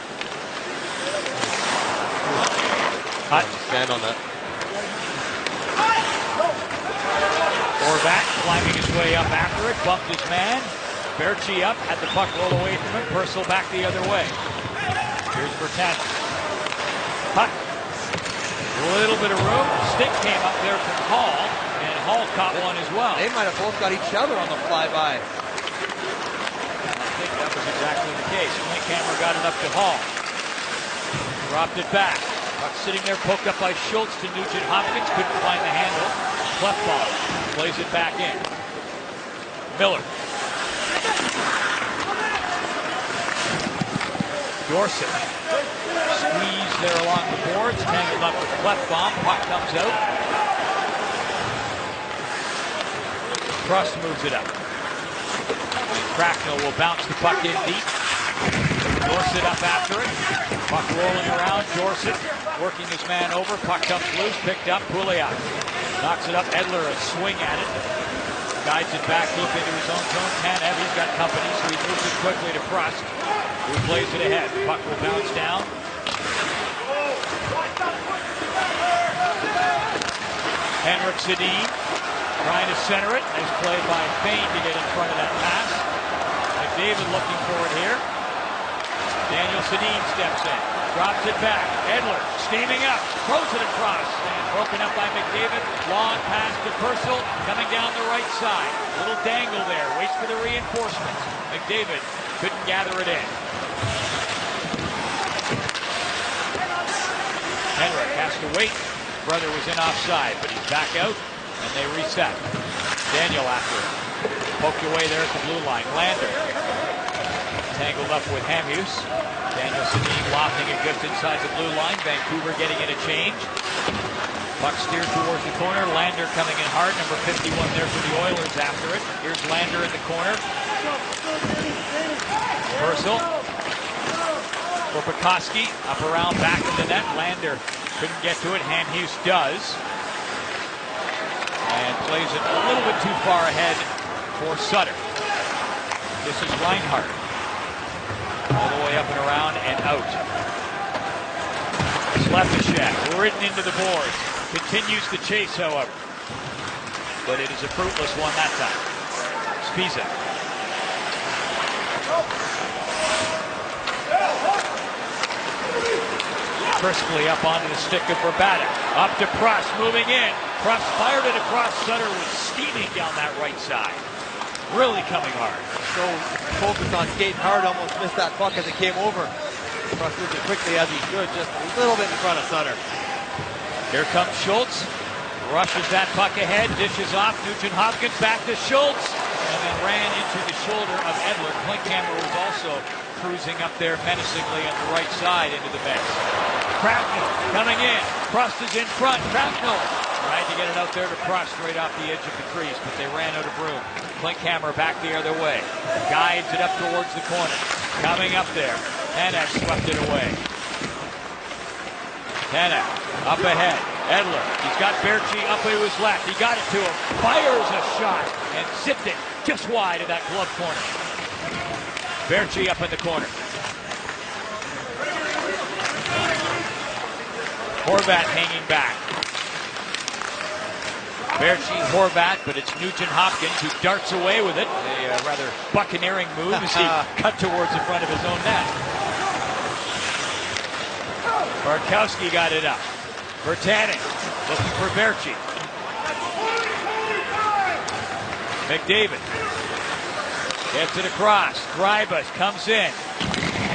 Hutton. Stand on that. Horvat climbing his way up after it, bumped his man. Berchi up, had the puck roll away from him. Purcell back the other way. Here's Bertanen. Puck. A little bit of room. Stick came up there from Hall, and Hall caught one as well. They might have both got each other on the flyby. I think that was exactly the case. Klinkhammer got it up to Hall. Dropped it back. Puck sitting there, poked up by Schultz to Nugent Hopkins. Couldn't find the handle. Klefbom plays it back in. Miller. Dorsett. Squeeze there along the boards. Tangled up with Klefbom. Puck comes out. Cross moves it up. Cracknell will bounce the puck in deep. Dorsett up after it. Puck rolling around. Dorsett working his man over. Puck comes loose. Picked up. Pouliot knocks it up. Edler a swing at it. Guides it back deep into his own zone. Tanev, he's got company, so he moves it quickly to Prost, who plays it ahead. Puck will bounce down. Henrik Sedin trying to center it. Nice play by Fane to get in front of that pass. McDavid looking for it here. Daniel Sedin steps in. Drops it back. Edler steaming up. Throws it across. And broken up by McDavid. Long pass to Purcell. Coming down the right side. Little dangle there. Waits for the reinforcements. McDavid couldn't gather it in. Henrik has to wait. Brother was in offside, but he's back out. And they reset. Daniel after it. Poked away there at the blue line. Lander. Tangled up with Hamhuis. Daniel Sedin lofting it just inside the blue line. Vancouver getting in a change. Puck steered towards the corner. Lander coming in hard. Number 51 there for the Oilers after it. Here's Lander in the corner. Purcell. For Bukowski. Up around back of the net. Lander couldn't get to it. Hamhuis does. And plays it a little bit too far ahead for Sutter. This is Reinhart. All the way up and around and out. Slepyshev ridden into the boards. Continues the chase, however. But it is a fruitless one that time. Spezza. Crisply up onto the stick of Verbata. Up to Prost, moving in. Prost fired it across. Sutter was steaming down that right side. Really coming hard. So focused on skating hard, almost missed that puck as it came over. Prost moved it quickly as he should, just a little bit in front of Sutter. Here comes Schultz. Rushes that puck ahead, dishes off. Nugent Hopkins back to Schultz. And then ran into the shoulder of Edler. Klinkhammer was also cruising up there menacingly on the right side into the mix. Cracknell coming in. Prost is in front. Cracknell tried to get it out there to Prost right off the edge of the crease, but they ran out of room. Klinkhammer back the other way. Guides it up towards the corner. Coming up there. Tanev swept it away. Tanev up ahead. Edler. He's got Berchi up to his left. He got it to him. Fires a shot and zipped it just wide of that glove corner. Berchi up in the corner. Horvat hanging back. Berchi, Horvat, but it's Nugent Hopkins who darts away with it. A rather buccaneering move as he cut towards the front of his own net. Bartkowski got it up. Bertanen looking for Berchi. McDavid gets it across. Greiba comes in.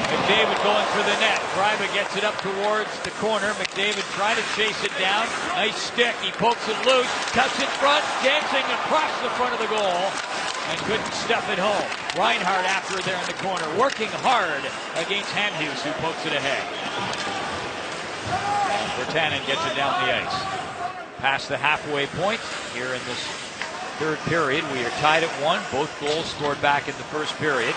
McDavid going for the net. Greiba gets it up towards the corner. McDavid trying to chase it down. Nice stick. He pokes it loose. Cuts in front. Dancing across the front of the goal. And couldn't stuff it home. Reinhart after it there in the corner. Working hard against Hamhuis, who pokes it ahead. Bertanen gets it down the ice. Past the halfway point here in this third period. We are tied at 1. Both goals scored back in the first period.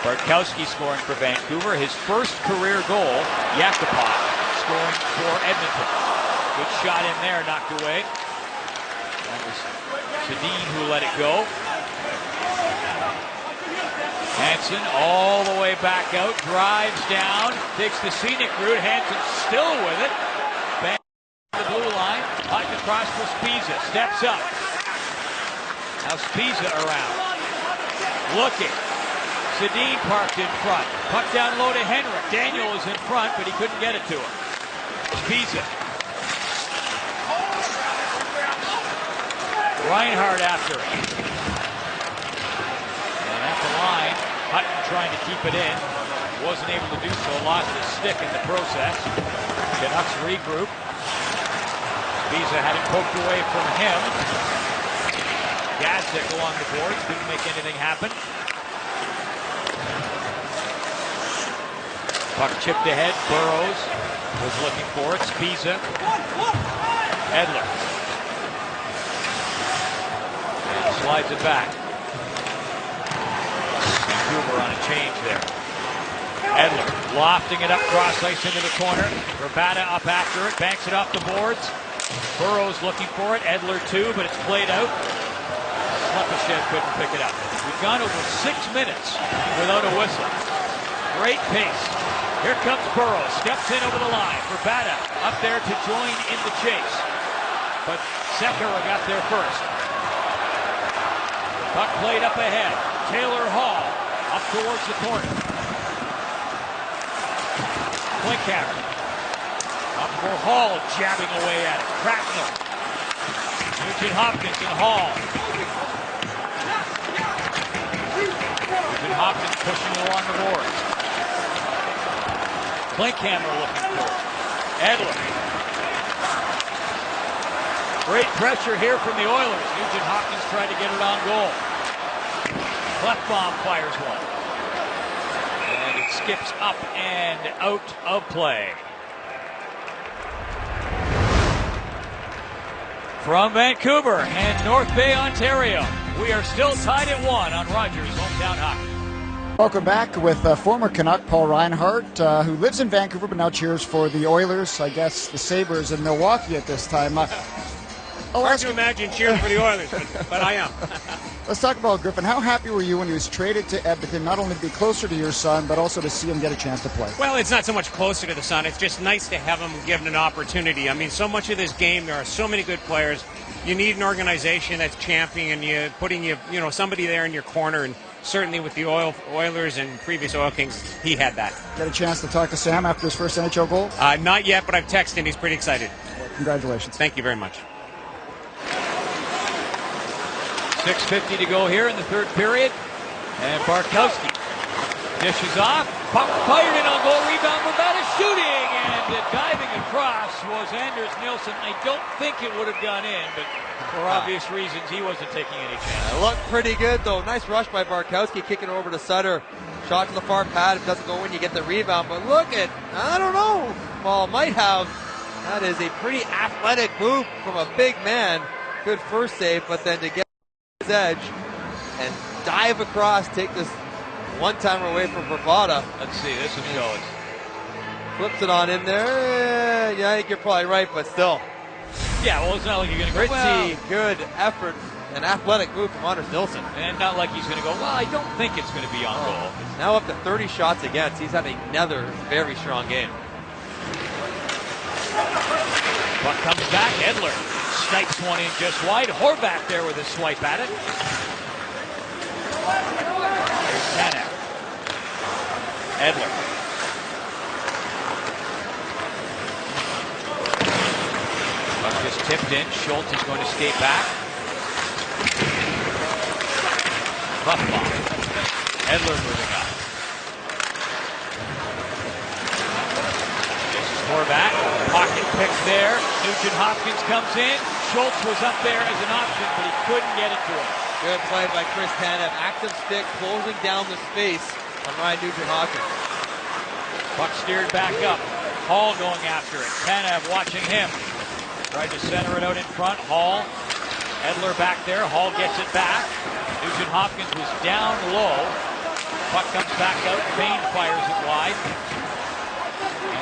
Bartkowski scoring for Vancouver. His first career goal. Yakupov scoring for Edmonton. Good shot in there, knocked away. That was Sedin who let it go. Hansen all the way back out. Drives down. Takes the scenic route. Hansen still with it. Back to the blue line. Puck across for Spezza. Steps up. Now Spiza around. Looking. Sedin parked in front. Puck down low to Henrik. Daniel is in front, but he couldn't get it to him. Spiza. Reinhardt after it. And at the line, Hutton trying to keep it in. Wasn't able to do so. Lost his stick in the process. Canucks regroup. Spiza had it poked away from him. Gazdic along the boards. Didn't make anything happen. Puck chipped ahead. Burrows was looking for it. Spiza. Edler. And slides it back. Vancouver on a change there. Edler lofting it up cross ice into the corner. Rabada up after it. Banks it off the boards. Burrows looking for it. Edler too, but it's played out. Slepyshev couldn't pick it up. We've gone over 6 minutes without a whistle. Great pace. Here comes Burrows. Steps in over the line. Rabada up there to join in the chase. But Sekera got there first. Puck played up ahead. Taylor Hall up towards the corner. Klinkhammer. Up for Hall, jabbing away at it. Cracknell. Nugent Hopkins and Hall. Nugent Hopkins pushing along the boards. Klinkhammer looking for it. Edler. Great pressure here from the Oilers. Nugent Hopkins tried to get it on goal. Clefbaum fires one. And it skips up and out of play. From Vancouver and North Bay, Ontario, we are still tied at 1 on Rogers Hometown Hockey. Welcome back with former Canuck Paul Reinhardt, who lives in Vancouver but now cheers for the Oilers, I guess the Sabres in Milwaukee at this time. Hard to imagine cheering for the Oilers, but I am. Let's talk about Griffin. How happy were you when he was traded to Edmonton, not only to be closer to your son, but also to see him get a chance to play? Well, it's not so much closer to the son. It's just nice to have him given an opportunity. I mean, so much of this game, there are so many good players. You need an organization that's championing you, putting somebody there in your corner, and certainly with the Oilers and previous Oil Kings, he had that. Get a chance to talk to Sam after his first NHL goal? Not yet, but I've texted him. He's pretty excited. Well, congratulations. Thank you very much. 6:50 to go here in the third period. And Barkowski dishes off. Puck fired in on goal. Rebound. Rabada shooting. And diving across was Anders Nilsson. I don't think it would have gone in, but for obvious reasons, he wasn't taking any chances. It looked pretty good, though. Nice rush by Barkowski, kicking over to Sutter. Shot to the far pad. If it doesn't go in, you get the rebound. But look at, I don't know. Well, might have. That is a pretty athletic move from a big man. Good first save, but then to get his edge and dive across, take this one-timer away from Rabada. Let's see, this one goes. Flips it on in there. Yeah, I think you're probably right, but still. Yeah, well, it's not like you're going to go, Pretty good effort, an athletic move from Anders Nilsson. And not like he's going to go, well, I don't think it's going to be on goal. It's now up to 30 shots against. He's had another very strong game. Puck comes back. Edler snipes one in just wide. Horvat there with a swipe at it. Here's Tanev. Edler. Puck just tipped in. Schultz is going to skate back. Buffball. Edler moving up. This is Horvat. Pocket pick there. Nugent Hopkins comes in. Schultz was up there as an option, but he couldn't get it to him. Good play by Chris Tanev. Active stick, closing down the space on Ryan Nugent Hopkins. Puck steered back up. Hall going after it. Tanev watching him. Tried to center it out in front. Hall. Edler back there. Hall gets it back. Nugent Hopkins was down low. Puck comes back out. Payne fires it wide.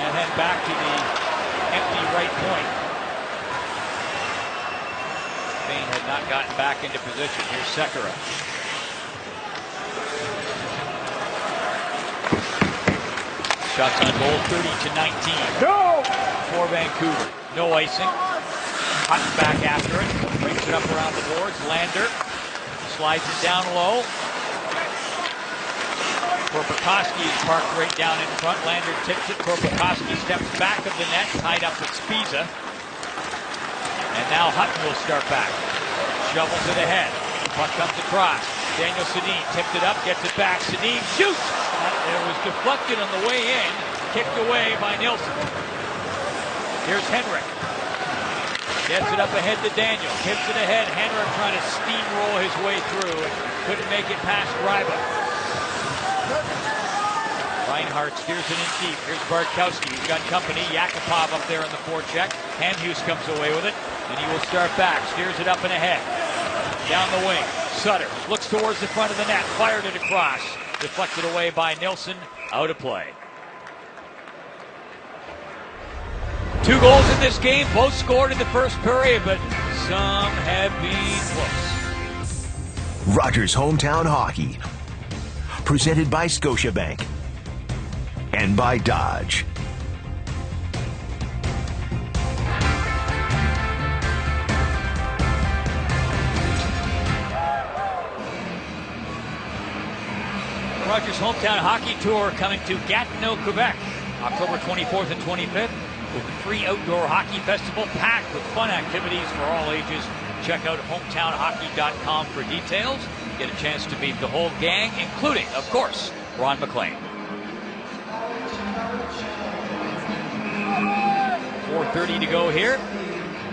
And then back to the empty right point. Payne had not gotten back into position. Here's Sekera. Shots on goal, 30-19. Go! For Vancouver. No icing. Hutton back after it. Brings it up around the boards. Lander. slides it down low. Korpikoski is parked right down in front. Lander tips it. Korpikoski steps back of the net, tied up with Spiza. And now Hutton will start back. Shovels it ahead. Puck comes across. Daniel Sedin tipped it up, gets it back. Sedin shoots! It was deflected on the way in. Kicked away by Nilsson. Here's Henrik. Gets it up ahead to Daniel. Tips it ahead. Henrik trying to steamroll his way through. Couldn't make it past Greiba. Reinhardt steers it in deep. Here's Bartkowski. He's got company. Yakupov up there in the forecheck. Hamhuis comes away with it. And he will start back. Steers it up and ahead. Down the wing. Sutter looks towards the front of the net. Fired it across. Deflected away by Nilsson. Out of play. 2 goals in this game. Both scored in the first period, but some have been close. Rogers Hometown Hockey. Presented by Scotiabank. And by Dodge. Rogers Hometown Hockey Tour coming to Gatineau, Quebec, October 24th and 25th, with a free outdoor hockey festival packed with fun activities for all ages. Check out hometownhockey.com for details. Get a chance to meet the whole gang, including, of course, Ron McLean. 4:30 to go here.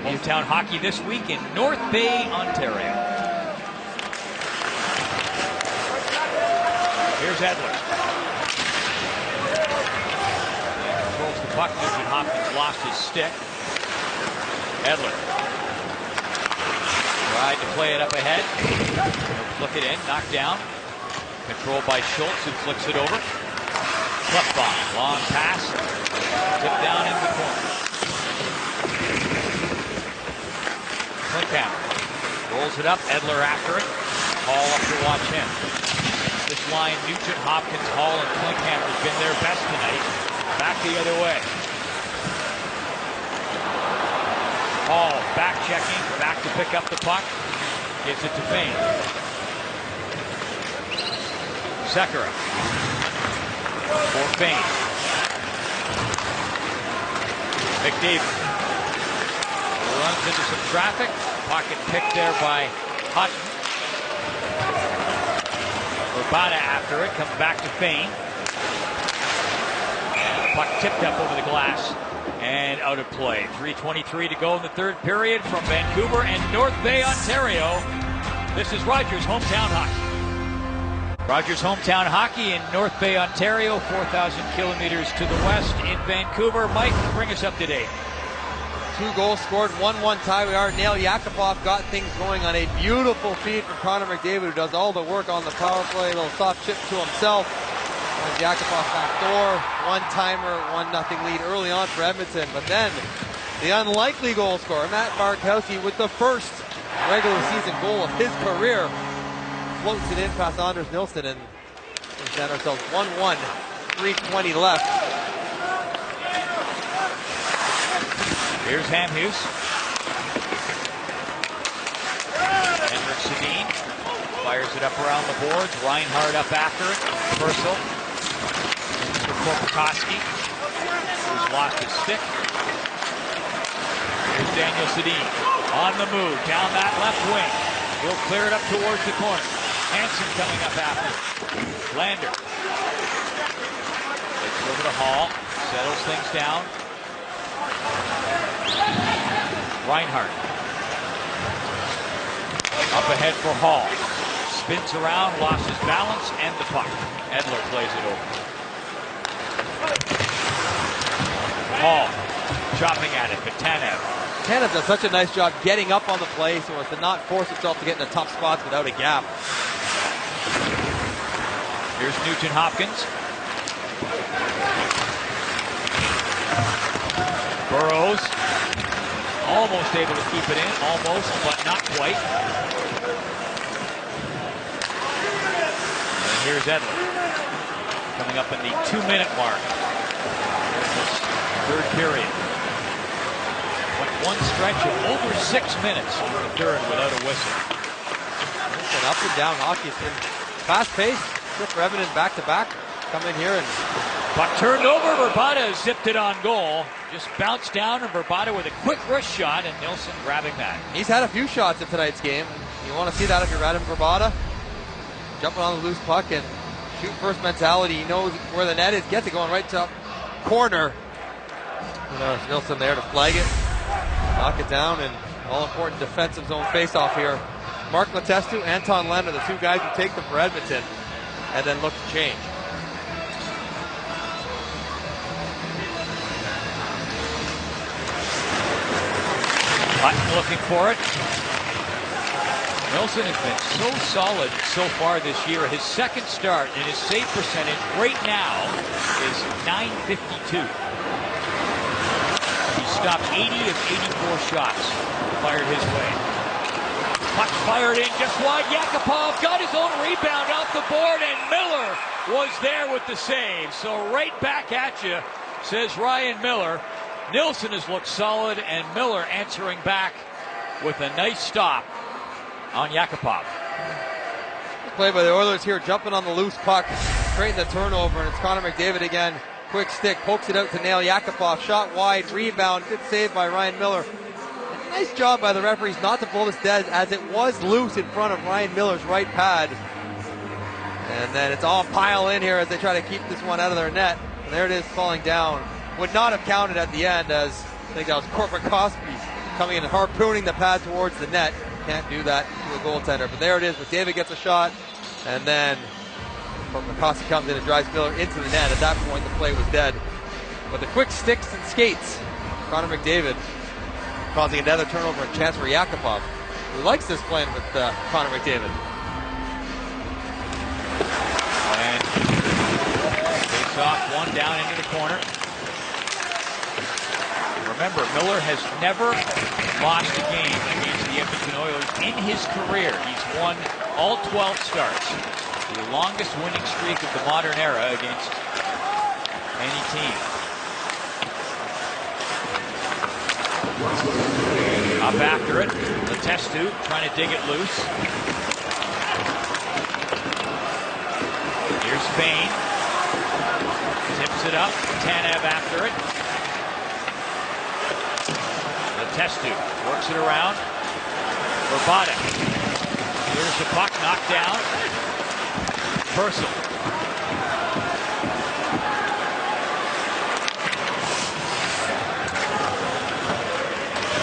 Hometown Hockey this week in North Bay, Ontario. Here's Edler. Controls the puck. Nugent Hopkins lost his stick. Edler. Tried to play it up ahead. Flick it in. Knocked down. Controlled by Schultz, who flicks it over. Klefbom. Long pass. Tipped down in the corner. Klinkhammer rolls it up. Edler after it. Hall up to watch him. This line, Nugent Hopkins, Hall, and Klinkhammer has been their best tonight. Back the other way. Hall back checking, back to pick up the puck. Gives it to Fane. Sekera for Fane. McDavid runs into some traffic. Pocket picked there by Hutton. Urbana after it, comes back to Fane. And the puck tipped up over the glass and out of play. 3:23 to go in the third period from Vancouver and North Bay, Ontario. This is Rogers Hometown Hockey. Rogers Hometown Hockey in North Bay, Ontario, 4,000 kilometers to the west in Vancouver. Mike, bring us up to date. 2 goals scored, 1-1 tie. We are Nail Yakupov got things going on a beautiful feed from Connor McDavid, who does all the work on the power play. A little soft chip to himself. And Yakupov back door, 1-timer, 1-0 lead early on for Edmonton. But then the unlikely goal scorer, Matt Bartkowski, with the first regular season goal of his career, floats it in past Anders Nilsson, and we stand ourselves 1-1, 3:20 left. Here's Hamhuis. Henrik Sedin fires it up around the boards. Reinhardt up after it. Purcell. For Korpikoski, who's lost his stick. Here's Daniel Sedin on the move down that left wing. He'll clear it up towards the corner. Hansen coming up after it. Lander. Takes it over to Hall. Settles things down. Reinhardt. Up ahead for Hall. Spins around, lost his balance, and the puck. Edler plays it over. Hall chopping at it, but Tanev does such a nice job getting up on the play so as to not force himself to get in the tough spots without a gap. Here's Nugent Hopkins. Burrows. Almost able to keep it in, almost, but not quite. And here's Edler, coming up in the 2-minute mark in this third period. Went one stretch of over 6 minutes in the third without a whistle. and up and down hockey. It's been fast-paced. Good for Edmonton back-to-back. Come in here and puck turned over. Verbata zipped it on goal. Just bounced down, and Verbata with a quick wrist shot, and Nilsson grabbing that. he's had a few shots in tonight's game. You want to see that if you're Radim Verbata. Jumping on the loose puck and shoot first mentality. He knows where the net is. Gets it going right top corner. There's Nilsson there to flag it. Knock it down, and all-important defensive zone face-off here. Mark Letestu, Anton Lehner, the two guys who take them for Edmonton, and then look to change. Hutton looking for it. Nilsson has been so solid so far this year. His second start and his save percentage right now is .952. He stopped 80 of 84 shots fired his way. Puck fired in just wide. Yakupov got his own rebound off the board, and Miller was there with the save. So right back at you, says Ryan Miller. Nilsson has looked solid, and Miller answering back with a nice stop on Yakupov. Play by the Oilers here, jumping on the loose puck, creating the turnover, and it's Connor McDavid again. Quick stick, pokes it out to nail Yakupov. Shot wide, rebound, good save by Ryan Miller. And nice job by the referees not to pull this dead, as it was loose in front of Ryan Miller's right pad. And then it's all pile in here as they try to keep this one out of their net. And there it is, falling down. Would not have counted at the end, as I think that was Corbett Cosby coming in and harpooning the pad towards the net. Can't do that to a goaltender. But there it is. McDavid gets a shot, and then McCosky comes in and drives Miller into the net. At that point, the play was dead. But the quick sticks and skates, Connor McDavid causing another turnover and chance for Yakupov, who likes this playing with Connor McDavid. And takes off one down into the corner. Remember, Miller has never lost a game against the Edmonton Oilers in his career. He's won all 12 starts. The longest winning streak of the modern era against any team. Up after it. Letestu trying to dig it loose. Here's Spain. Tips it up. Tanev after it. Letestu works it around. Verbata. Here's the puck, knocked down. Purcell.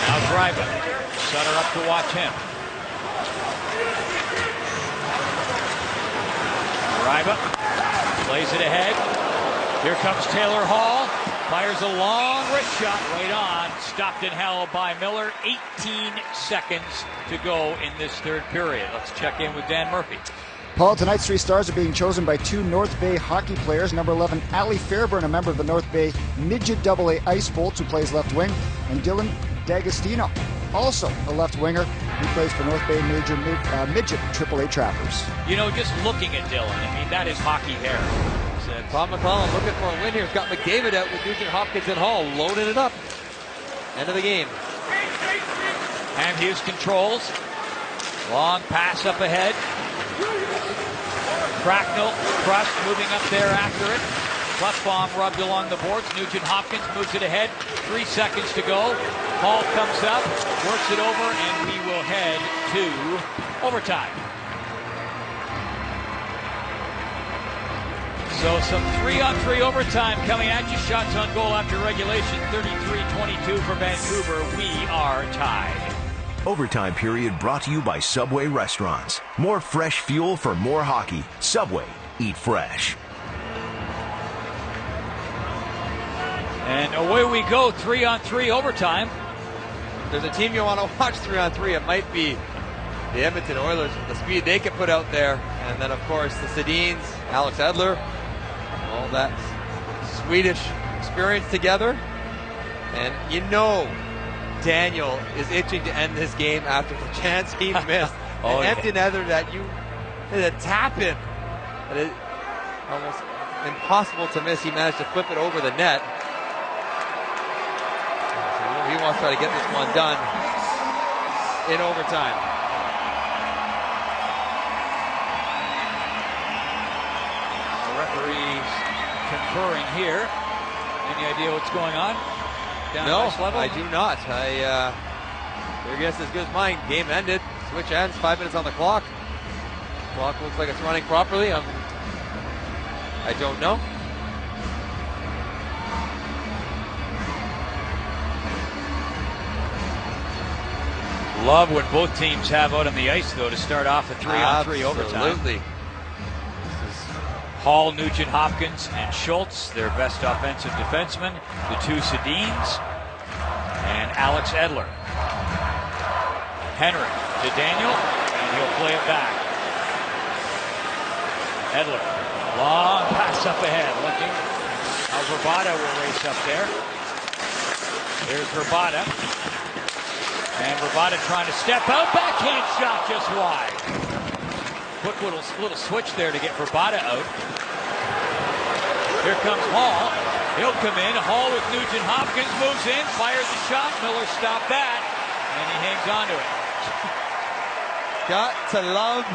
Now Greiba. Sutter up to watch him. Greiba plays it ahead. Here comes Taylor Hall. Fires a long wrist shot right on. Stopped and held by Miller. 18 seconds to go in this third period. Let's check in with Dan Murphy. Paul, tonight's three stars are being chosen by two North Bay hockey players. Number 11, Ali Fairburn, a member of the North Bay Midget AA Ice Bolts, who plays left wing, and Dylan D'Agostino, also a left winger, who plays for North Bay Midget AAA Trappers. You know, just looking at Dylan, I mean, that is hockey hair. Tom McClellan looking for a win here. He's got McDavid out with Nugent Hopkins and Hall, loading it up. End of the game. And Hughes controls. Long pass up ahead. Cracknell, Crust moving up there after it. Clutchbaum rubbed along the boards. Nugent Hopkins moves it ahead. 3 seconds to go. Hall comes up, works it over, and we will head to overtime. So some 3-on-3 overtime coming at you. Shots on goal after regulation, 33-22 for Vancouver. We are tied. Overtime period brought to you by Subway Restaurants. More fresh fuel for more hockey. Subway. Eat fresh. And away we go, 3-on-3 overtime. If there's a team you want to watch 3-on-3, it might be the Edmonton Oilers with the speed they can put out there. And then, of course, the Sedins, Alex Edler, all that Swedish experience together. And you know Daniel is itching to end this game after the chance he missed. An empty nether that you hit a tap in. That is almost impossible to miss. He managed to flip it over the net. So he wants to try to get this one done in overtime. The referee's conferring here. Any idea what's going on? Down No, at ice level? I do not. Your guess is as good as mine. Game ended. Switch ends. 5 minutes on the clock. Clock looks like it's running properly. I don't know. Love when both teams have out on the ice, though, to start off the 3-on-3 overtime. Absolutely. Hall, Nugent Hopkins, and Schultz, their best offensive defensemen. The two Sedins, and Alex Edler. Henrik to Daniel, and he'll play it back. Edler, long pass up ahead, looking. Now Verbata will race up there. There's Verbata. And Verbata trying to step out, backhand shot just wide. Quick little switch there to get Verbata out. Here comes Hall. He'll come in. Hall with Nugent Hopkins moves in, fires the shot. Miller stopped that, and he hangs on to it. Got to love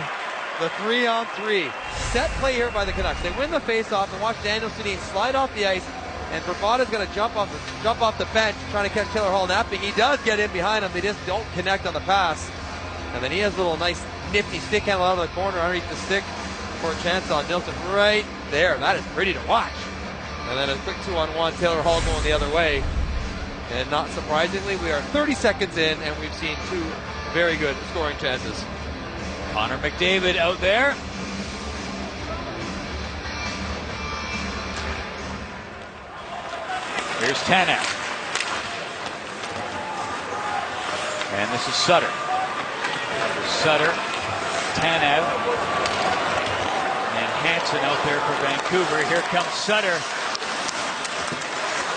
the 3-on-3. Set play here by the Canucks. They win the face-off and watch Daniel Sedin slide off the ice, and Verbata's going to jump off the bench trying to catch Taylor Hall napping. He does get in behind him. They just don't connect on the pass. And then he has a little nice nifty stick handle out of the corner underneath the stick for a chance on Nilsson right there. That is pretty to watch. And then a quick 2-on-1, Taylor Hall going the other way. And not surprisingly, we are 30 seconds in, and we've seen two very good scoring chances. Connor McDavid out there. Here's Tanev. And this is Sutter. Sutter, Tanev, and Hansen out there for Vancouver. Here comes Sutter.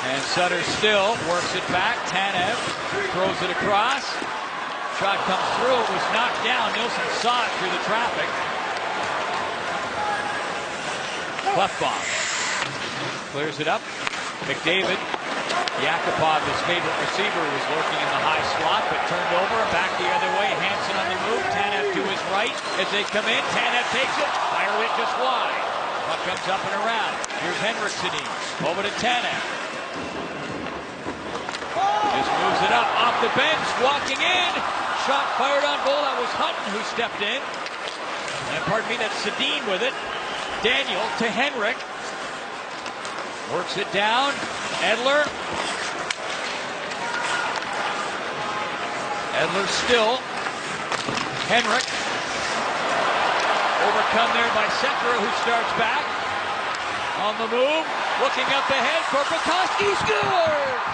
And Sutter still works it back. Tanev throws it across. Shot comes through. It was knocked down. Nilsson saw it through the traffic. Clefbaum clears it up. McDavid. Yakupov, his favorite receiver, was lurking in the high slot, but turned over, back the other way. Hansen on the move. Tanev to his right as they come in. Tanev takes it, fires it just wide. Puck comes up and around. Here's Henrik Sedin. Over to Tanev. Just moves it up off the bench, walking in. Shot fired on goal. That was Hutton who stepped in. And pardon me, that's Sedin with it. Daniel to Henrik. Works it down. Edler. Edler still. Henrik. Overcome there by Sekera, who starts back. On the move. Looking up ahead. Korpikoski scores!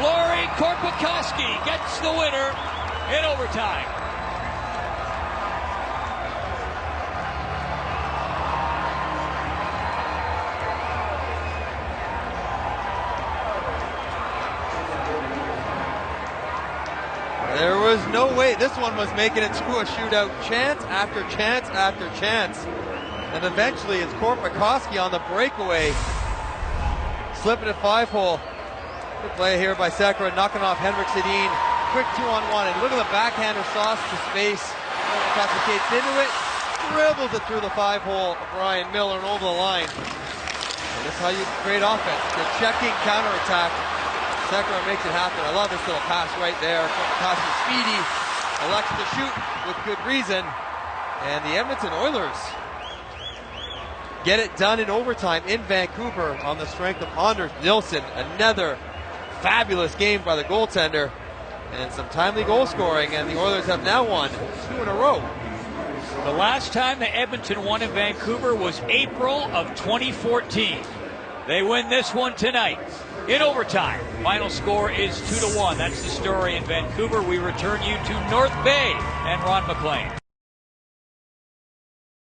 Lauri Korpikoski gets the winner in overtime. There was no way. This one was making it to a shootout. Chance after chance after chance. And eventually it's Korpikoski on the breakaway. Slipping it 5-hole. Good play here by Sekera, knocking off Henrik Sedin. Quick 2-on-1. And look at the backhander sauce to space. Korpikoski gets into it. Dribbles it through the 5-hole. Brian Miller and over the line. And that's how you create offense. The checking counterattack. Sekera makes it happen. I love this little pass right there. Korpikoski speedy, elects to shoot with good reason. And the Edmonton Oilers get it done in overtime in Vancouver on the strength of Anders Nilsson. Another fabulous game by the goaltender and some timely goal scoring. And the Oilers have now won 2 in a row. The last time that Edmonton won in Vancouver was April of 2014. They win this one tonight in overtime. Final score is 2-1. That's the story in Vancouver. We return you to North Bay and Ron McLean.